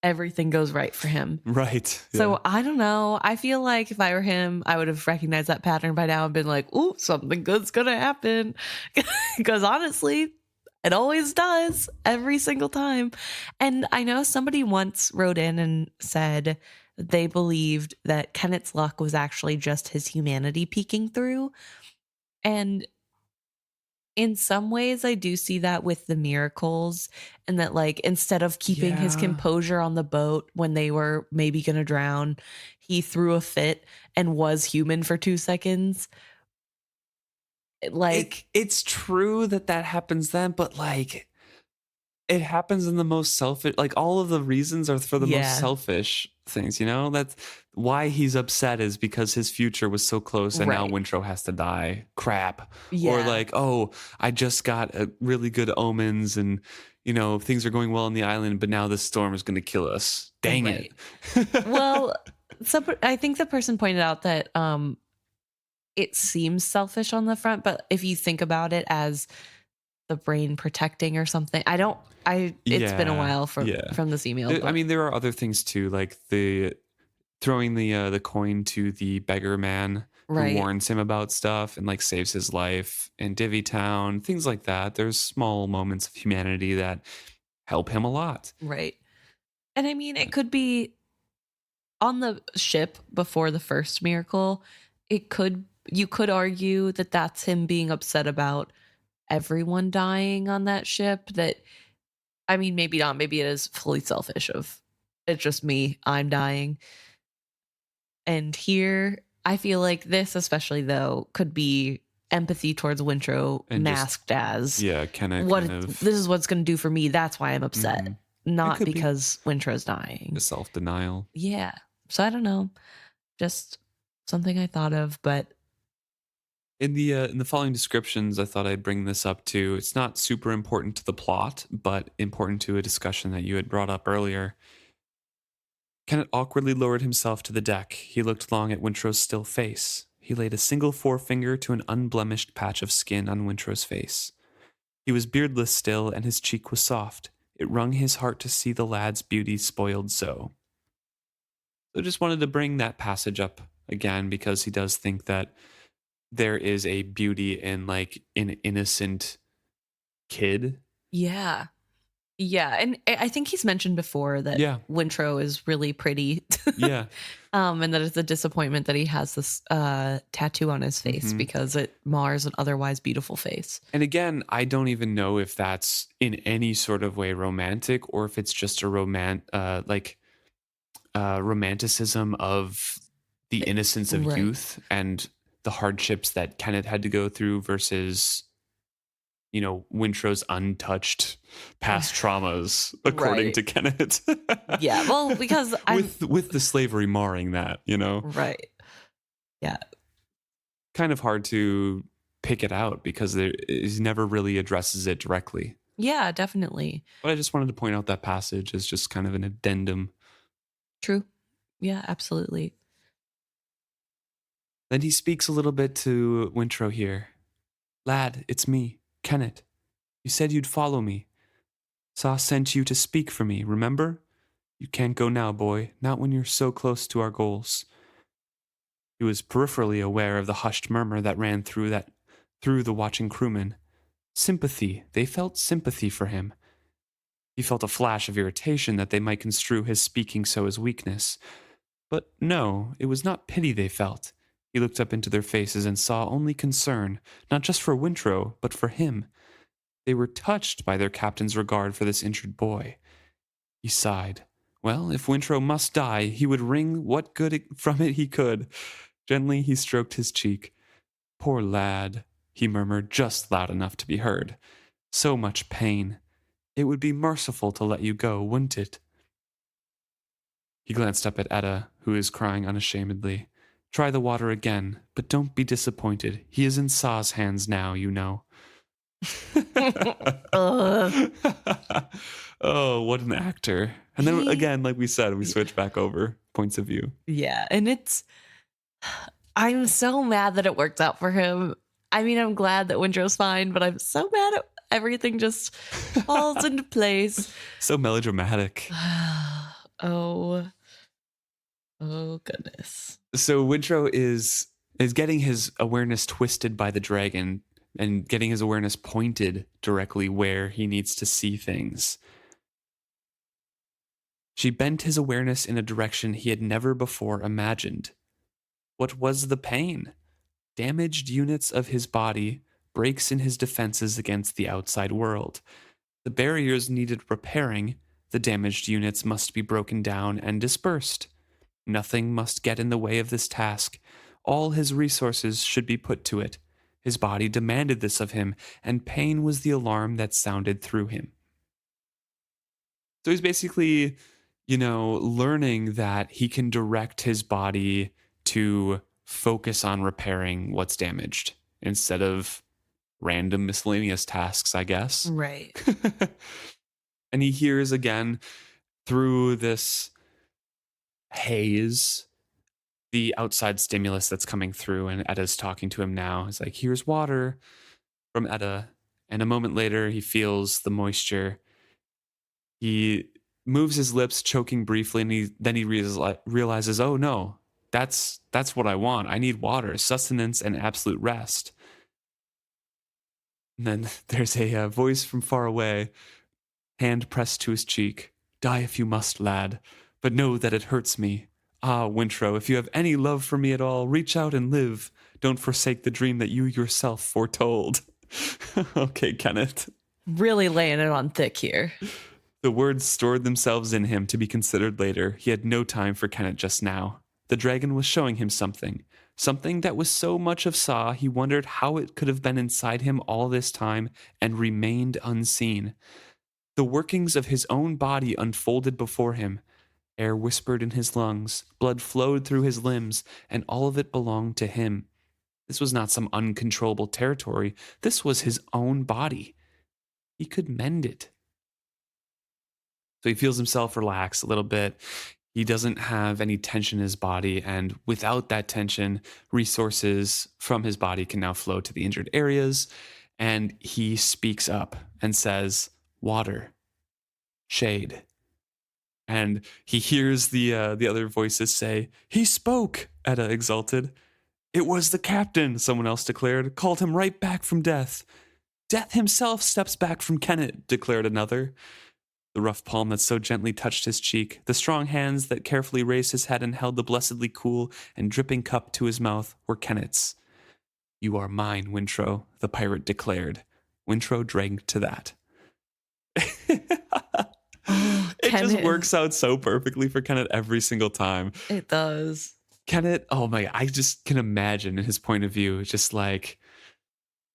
everything goes right for him. Right. So I don't know. I feel like if I were him, I would have recognized that pattern by now and been like, ooh, something good's going to happen. Because honestly, it always does every single time. And I know somebody once wrote in and said they believed that Kennet's luck was actually just his humanity peeking through. And in some ways, I do see that with the miracles, and that, like, instead of keeping his composure on the boat when they were maybe going to drown, he threw a fit and was human for 2 seconds. Like, it's true that happens then, but like it happens in the most selfish, like all of the reasons are for the most selfish things, you know? That's why he's upset, is because his future was so close and now Wintrow has to die. Crap. Or like, oh, I just got really good omens and, you know, things are going well on the island, but now this storm is going to kill us. Dang it. Well, so I think the person pointed out that it seems selfish on the front, but if you think about it as the brain protecting or something, it's been a while from this email. I mean, there are other things too, like the throwing the coin to the beggar man who warns him about stuff and like saves his life in Divvy Town, things like that. There's small moments of humanity that help him a lot. Right. And I mean, it could be on the ship before the first miracle. You could argue that that's him being upset about everyone dying on that ship. That, I mean, maybe not. Maybe it is fully selfish of it's just me. I'm dying. And here, I feel like this, especially though, could be empathy towards Wintrow and masked as this is what's going to do for me. That's why I'm upset, not because Wintrow's dying. The self-denial. Yeah. So I don't know. Just something I thought of, but. In the following descriptions, I thought I'd bring this up too. It's not super important to the plot, but important to a discussion that you had brought up earlier. Kennit awkwardly lowered himself to the deck. He looked long at Wintrow's still face. He laid a single forefinger to an unblemished patch of skin on Wintrow's face. He was beardless still, and his cheek was soft. It wrung his heart to see the lad's beauty spoiled so. So I just wanted to bring that passage up again, because he does think that there is a beauty in like an innocent kid. Yeah. Yeah. And I think he's mentioned before that Wintrow is really pretty. And that it's a disappointment that he has this tattoo on his face because it mars an otherwise beautiful face. And again, I don't even know if that's in any sort of way romantic, or if it's just a romanticism of the innocence of youth and the hardships that Kennit had to go through versus, you know, Wintrow's untouched past traumas, according to Kennit. Yeah, well, because with the slavery marring that, you know? Right. Yeah. Kind of hard to pick it out because he never really addresses it directly. Yeah, definitely. But I just wanted to point out that passage as just kind of an addendum. True. Yeah, absolutely. Then he speaks a little bit to Wintrow here. Lad, it's me, Kennit. You said you'd follow me. Saw sent you to speak for me, remember? You can't go now, boy, not when you're so close to our goals. He was peripherally aware of the hushed murmur that ran through the watching crewmen. Sympathy, they felt sympathy for him. He felt a flash of irritation that they might construe his speaking so as weakness. But no, it was not pity they felt. He looked up into their faces and saw only concern, not just for Wintrow, but for him. They were touched by their captain's regard for this injured boy. He sighed. Well, if Wintrow must die, he would wring what good from it he could. Gently he stroked his cheek. Poor lad, he murmured just loud enough to be heard. So much pain. It would be merciful to let you go, wouldn't it? He glanced up at Etta, who is crying unashamedly. Try the water again, but don't be disappointed. He is in Saw's hands now, you know. Oh, what an actor. And then again, like we said, we switch back over points of view. Yeah, and I'm so mad that it worked out for him. I mean, I'm glad that Wintrow's fine, but I'm so mad at everything just falls into place. So melodramatic. Oh goodness. So Wintrow is getting his awareness twisted by the dragon and getting his awareness pointed directly where he needs to see things. She bent his awareness in a direction he had never before imagined. What was the pain? Damaged units of his body, breaks in his defenses against the outside world. The barriers needed repairing, the damaged units must be broken down and dispersed. Nothing must get in the way of this task. All his resources should be put to it. His body demanded this of him, and pain was the alarm that sounded through him. So he's basically, learning that he can direct his body to focus on repairing what's damaged instead of random miscellaneous tasks, I guess. Right. And he hears again through this haze the outside stimulus that's coming through, and Etta's talking to him now. He's like, here's water from Etta. And a moment later, he feels the moisture. He moves his lips, choking briefly, and then he realizes, oh no, that's what I want. I need water, sustenance, and absolute rest. And then there's a voice from far away, hand pressed to his cheek. Die if you must, lad, but know that it hurts me. Ah, Wintrow, if you have any love for me at all, reach out and live. Don't forsake the dream that you yourself foretold. Okay, Kennit. Really laying it on thick here. The words stored themselves in him to be considered later. He had no time for Kennit just now. The dragon was showing him something. Something that was so much of Saw, he wondered how it could have been inside him all this time and remained unseen. The workings of his own body unfolded before him. Air whispered in his lungs, blood flowed through his limbs, and all of it belonged to him. This was not some uncontrollable territory. This was his own body. He could mend it. So he feels himself relax a little bit. He doesn't have any tension in his body, and without that tension, resources from his body can now flow to the injured areas. And he speaks up and says, water, shade. And he hears the other voices say, he spoke, Etta exulted. It was the captain, someone else declared, called him right back from death. Death himself steps back from Kennit, declared another. The rough palm that so gently touched his cheek, the strong hands that carefully raised his head and held the blessedly cool and dripping cup to his mouth were Kennit's. You are mine, Wintrow, the pirate declared. Wintrow drank to that. It just works out so perfectly for Kennit every single time. It does. Kennit, oh my, I just can imagine his point of view, just like,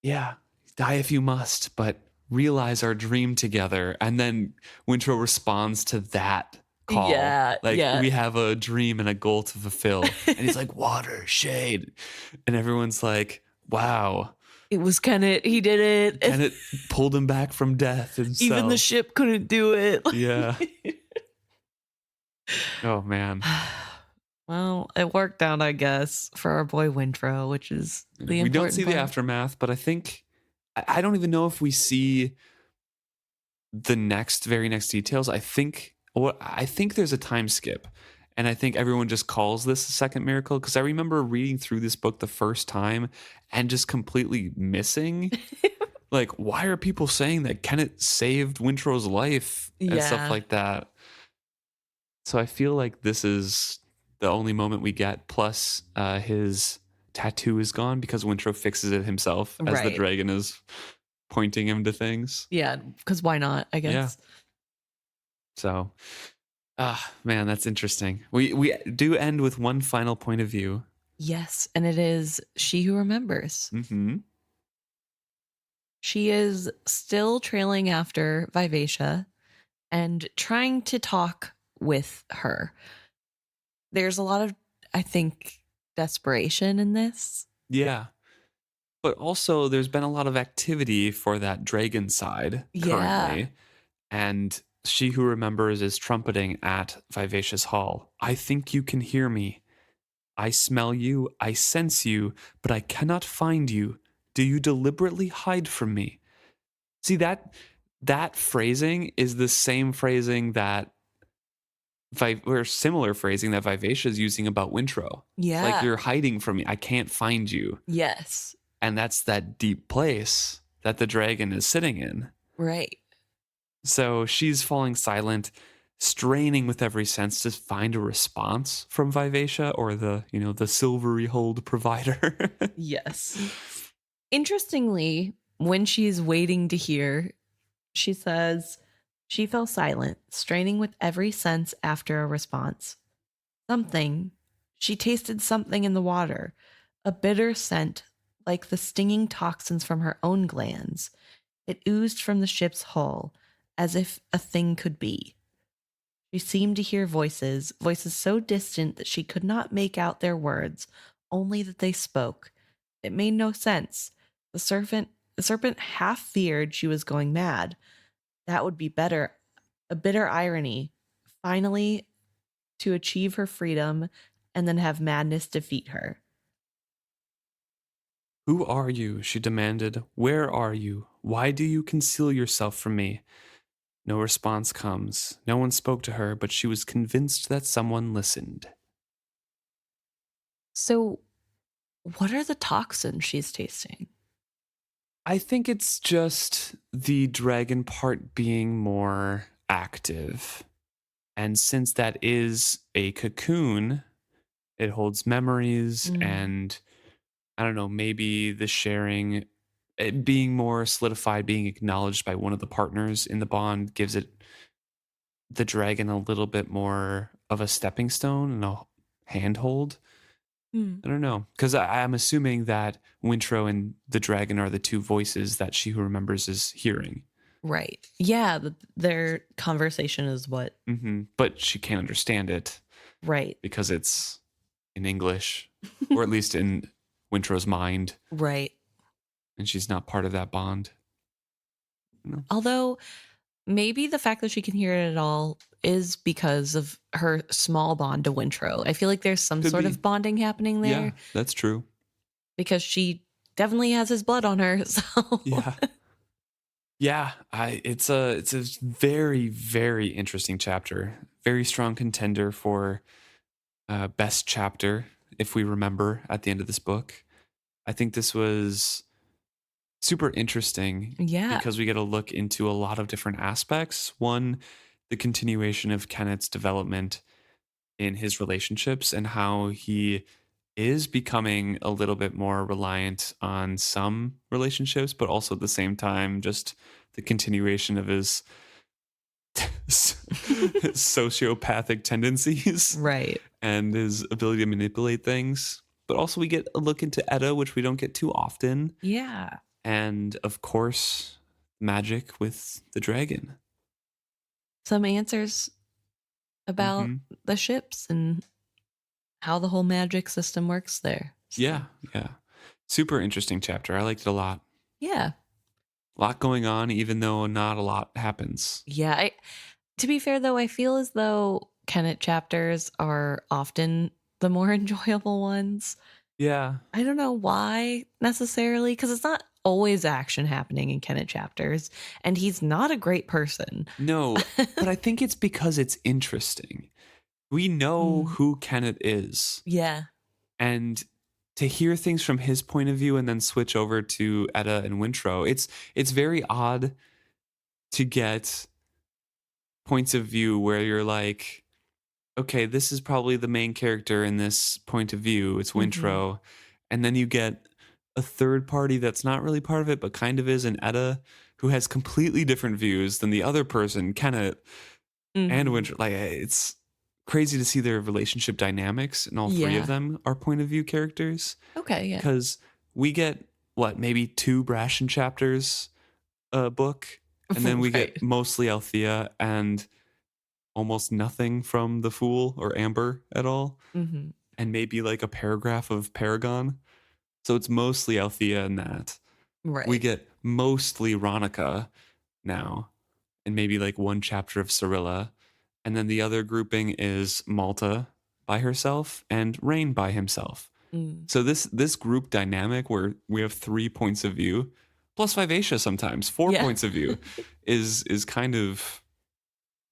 yeah, die if you must, but realize our dream together. And then Wintrow responds to that call. Yeah, we have a dream and a goal to fulfill. And he's like, water, shade. And everyone's like, wow. It was Kennit. He did it. Kennit pulled him back from death himself. Even the ship couldn't do it. Yeah. Oh, man. Well, it worked out, I guess, for our boy Wintrow, which is the important We don't see part. the aftermath, but I think, I don't even know if we see the very next details. I think there's a time skip. And I think everyone just calls this a second miracle, because I remember reading through this book the first time and just completely missing. Like, why are people saying that Kennit saved Wintrow's life and stuff like that? So I feel like this is the only moment we get. Plus, his tattoo is gone because Wintrow fixes it himself as the dragon is pointing him to things. Yeah, because why not, I guess. Yeah. So... man, that's interesting. We do end with one final point of view. Yes, and it is she who remembers. Mm-hmm. She is still trailing after Vivacia and trying to talk with her. There's a lot of, I think, desperation in this. Yeah. But also there's been a lot of activity for that dragon side currently. Yeah. And she who remembers is trumpeting at Vivacia's hall. I think you can hear me. I smell you, I sense you, but I cannot find you. Do you deliberately hide from me? See that phrasing is the same phrasing that or similar phrasing that Vivacia is using about Wintrow. It's like Yeah. you're hiding from me. I can't find you. Yes. And that's that deep place that the dragon is sitting in. Right. So she's falling silent, straining with every sense to find a response from Vivacia or the silvery hold provider. Yes. Interestingly, when she's waiting to hear, she says she fell silent, straining with every sense after a response. Something. She tasted something in the water, a bitter scent like the stinging toxins from her own glands. It oozed from the ship's hull, as if a thing could be. She seemed to hear voices, voices so distant that she could not make out their words, only that they spoke. It made no sense. The serpent half feared she was going mad. That would be better, a bitter irony. Finally, to achieve her freedom and then have madness defeat her. Who are you? She demanded. Where are you? Why do you conceal yourself from me? No response comes. No one spoke to her, but she was convinced that someone listened. So, what are the toxins she's tasting? I think it's just the dragon part being more active. And since that is a cocoon, it holds memories and I don't know, maybe the sharing, it being more solidified, being acknowledged by one of the partners in the bond gives it the dragon a little bit more of a stepping stone and a handhold. Mm. I don't know, because I'm assuming that Wintrow and the dragon are the two voices that She Who Remembers is hearing. Right. Yeah, their conversation is what. But she can't understand it. Right. Because it's in English, or at least in Wintrow's mind. Right. And she's not part of that bond. Although maybe the fact that she can hear it at all is because of her small bond to Wintrow. I feel like there's some sort of bonding happening there. Yeah, that's true. Because she definitely has his blood on her. So yeah, it's a very, very interesting chapter. Very strong contender for best chapter, if we remember at the end of this book. I think this was super interesting. Yeah. Because we get a look into a lot of different aspects. One, the continuation of Kennit's development in his relationships and how he is becoming a little bit more reliant on some relationships, but also at the same time, just the continuation of his sociopathic tendencies. Right. And his ability to manipulate things. But also we get a look into Etta, which we don't get too often. Yeah. And of course, magic with the dragon. Some answers about the ships and how the whole magic system works there. So. Yeah. Super interesting chapter. I liked it a lot. Yeah. A lot going on, even though not a lot happens. Yeah. To be fair, though, I feel as though Kennit chapters are often the more enjoyable ones. Yeah. I don't know why necessarily, because it's not always action happening in Kennit chapters, and he's not a great person. No, but I think it's because it's interesting. We know who Kennit is. Yeah. And to hear things from his point of view and then switch over to Etta and Wintrow, it's very odd to get points of view where you're like, okay, this is probably the main character in this point of view. It's Wintrow. And then you get a third party that's not really part of it, but kind of is, an Etta, who has completely different views than the other person, Kennit and Wintrow. Like, it's crazy to see their relationship dynamics, and all three of them are point of view characters. Okay, yeah. Because we get, maybe 2 Brashen chapters a book, and then we get mostly Althea and almost nothing from the Fool or Amber at all. And maybe like a paragraph of Paragon. So it's mostly Althea and that. Right. We get mostly Ronica now, and maybe like 1 chapter of Cyrilla. And then the other grouping is Malta by herself and Rain by himself. Mm. So this group dynamic where we have 3 points of view, plus Vivacia sometimes, 4 Yeah. points of view, is kind of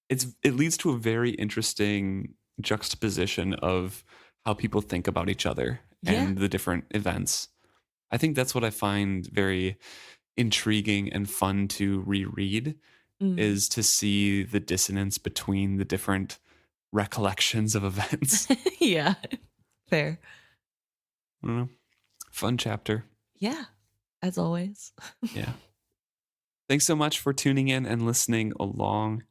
it leads to a very interesting juxtaposition of how people think about each other Yeah. and the different events. I think that's what I find very intriguing and fun to reread is to see the dissonance between the different recollections of events. Yeah. Fair. I don't know. Fun chapter. Yeah. As always. Yeah. Thanks so much for tuning in and listening along.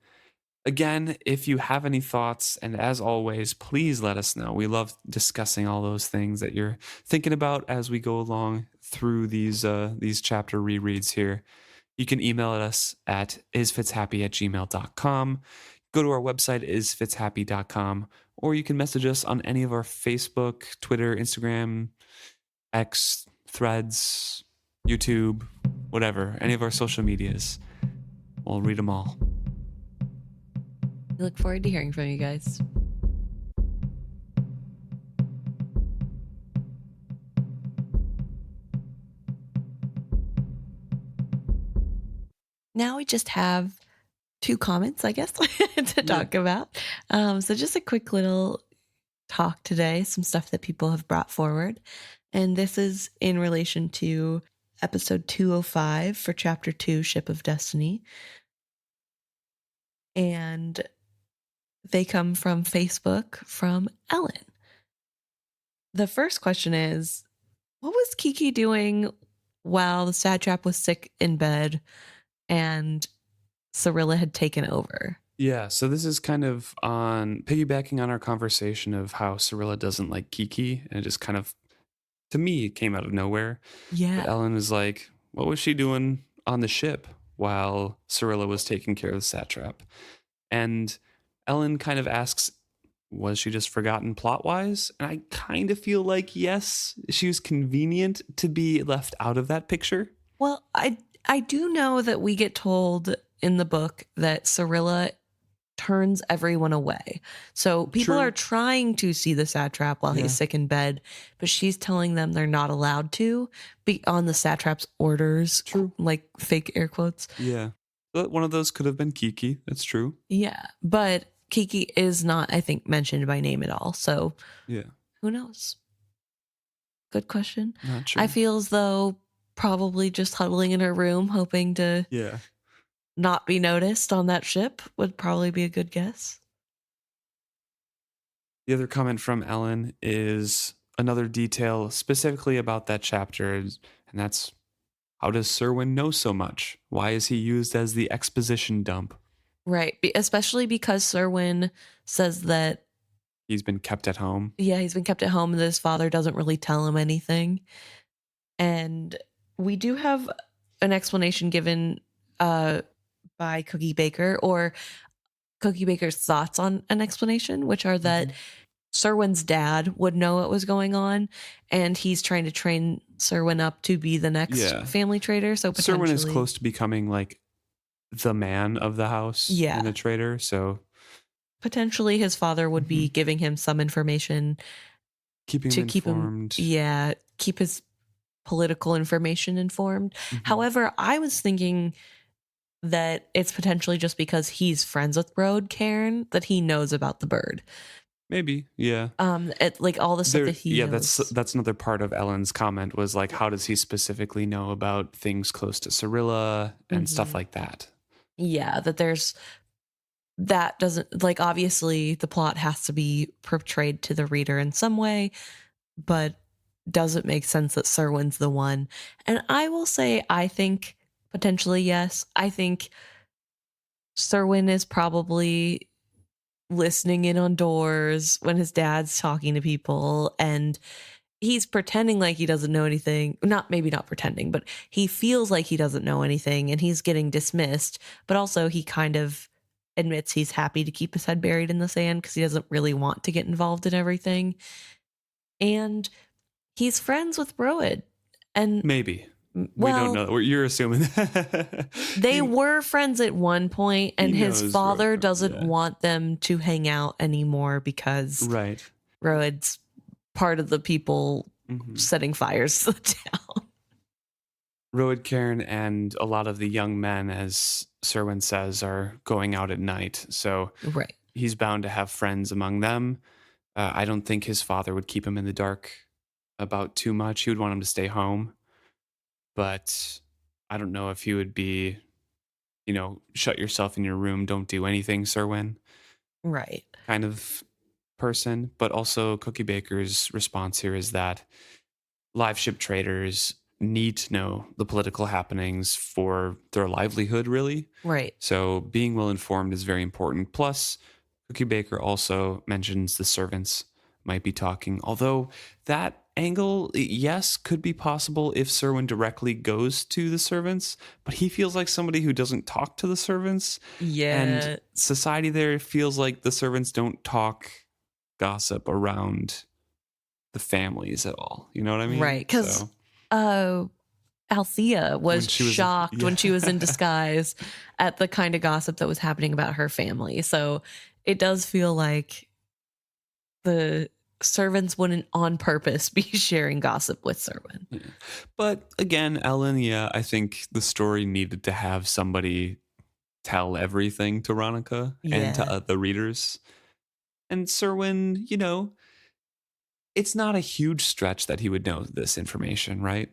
Again, if you have any thoughts, and as always, please let us know. We love discussing all those things that you're thinking about as we go along through these chapter rereads here. You can email us at isfitshappy@gmail.com. Go to our website, isfitshappy.com, or you can message us on any of our Facebook, Twitter, Instagram, X, Threads, YouTube, whatever, any of our social medias. We'll read them all. We look forward to hearing from you guys. Now we just have 2 comments, I guess, to talk about. So just a quick little talk today, some stuff that people have brought forward. And this is in relation to episode 205 for chapter 2, Ship of Destiny. And they come from Facebook from Ellen. The first question is, what was Kiki doing while the satrap was sick in bed and Cyrilla had taken over? Yeah, so this is kind of on piggybacking on our conversation of how Cyrilla doesn't like Kiki, and it just kind of, to me, it came out of nowhere. Yeah. But Ellen was like, what was she doing on the ship while Cyrilla was taking care of the satrap? And Ellen kind of asks, was she just forgotten plot-wise? And I kind of feel like, yes, she was convenient to be left out of that picture. Well, I do know that we get told in the book that Cyrilla turns everyone away. So people True. are trying to see the satrap while he's sick in bed, but she's telling them they're not allowed to be on the satrap's orders. True. Like fake air quotes. Yeah. But one of those could have been Kiki. That's true. Yeah. But Kiki is not, I think, mentioned by name at all. So yeah, who knows? Good question. Not sure. I feel as though probably just huddling in her room, hoping to not be noticed on that ship would probably be a good guess. The other comment from Ellen is another detail specifically about that chapter, and that's, how does Serwyn know so much? Why is he used as the exposition dump? Right. Especially because Serwyn says that he's been kept at home. Yeah, he's been kept at home and his father doesn't really tell him anything. And we do have an explanation given by Cookie Baker, or Cookie Baker's thoughts on an explanation, which are that Serwyn's dad would know what was going on, and he's trying to train Serwyn up to be the next family trader. So potentially, Serwyn is close to becoming like the man of the house and the trader. So potentially his father would be giving him some information keep him, keep his political information informed. However, I was thinking that it's potentially just because he's friends with Road Cairn that he knows about the bird. Maybe, yeah. Like all the stuff that he knows. That's another part of Ellen's comment was like, how does he specifically know about things close to Cyrilla and stuff like that? Yeah, that doesn't, like, obviously the plot has to be portrayed to the reader in some way, but doesn't make sense that Serwyn's the one. And I will say, I think potentially yes. I think Serwyn is probably listening in on doors when his dad's talking to people, and he's pretending like he doesn't know anything. Maybe not pretending, but he feels like he doesn't know anything and he's getting dismissed. But also he kind of admits he's happy to keep his head buried in the sand because he doesn't really want to get involved in everything. And he's friends with Roed. And maybe. We don't know. You're assuming they were friends at one point, and his father doesn't want them to hang out anymore because Roed's part of the people setting fires to the town. Roed, Cairn, and a lot of the young men, as Serwyn says, are going out at night. So Right. he's bound to have friends among them. I don't think his father would keep him in the dark about too much. He would want him to stay home. But I don't know if he would be, shut yourself in your room, don't do anything, Serwyn. Right. Kind of person. But also Cookie Baker's response here is that Liveship Traders need to know the political happenings for their livelihood, really. Right. So being well informed is very important. Plus, Cookie Baker also mentions the servants might be talking, although that angle, yes, could be possible if Serwyn directly goes to the servants, but he feels like somebody who doesn't talk to the servants. Yeah. And society there feels like the servants don't talk gossip around the families at all. You know what I mean? Right. Because Althea was shocked when she was in disguise at the kind of gossip that was happening about her family. So it does feel like the servants wouldn't on purpose be sharing gossip with Serwyn. Yeah. But again, Ellen, I think the story needed to have somebody tell everything to Ronica and to the readers. And Serwyn, it's not a huge stretch that he would know this information, right?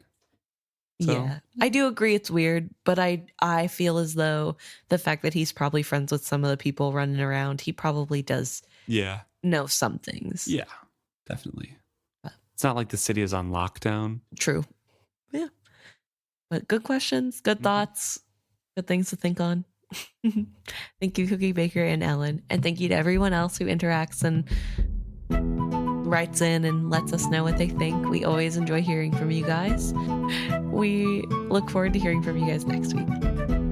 So, yeah, I do agree it's weird, but I feel as though the fact that he's probably friends with some of the people running around, he probably does know some things. Yeah, definitely. It's not like the city is on lockdown. True. Yeah. But good questions, good thoughts, good things to think on. Thank you, Cookie Baker and Ellen. And thank you to everyone else who interacts and writes in and lets us know what they think. We always enjoy hearing from you guys. We look forward to hearing from you guys next week.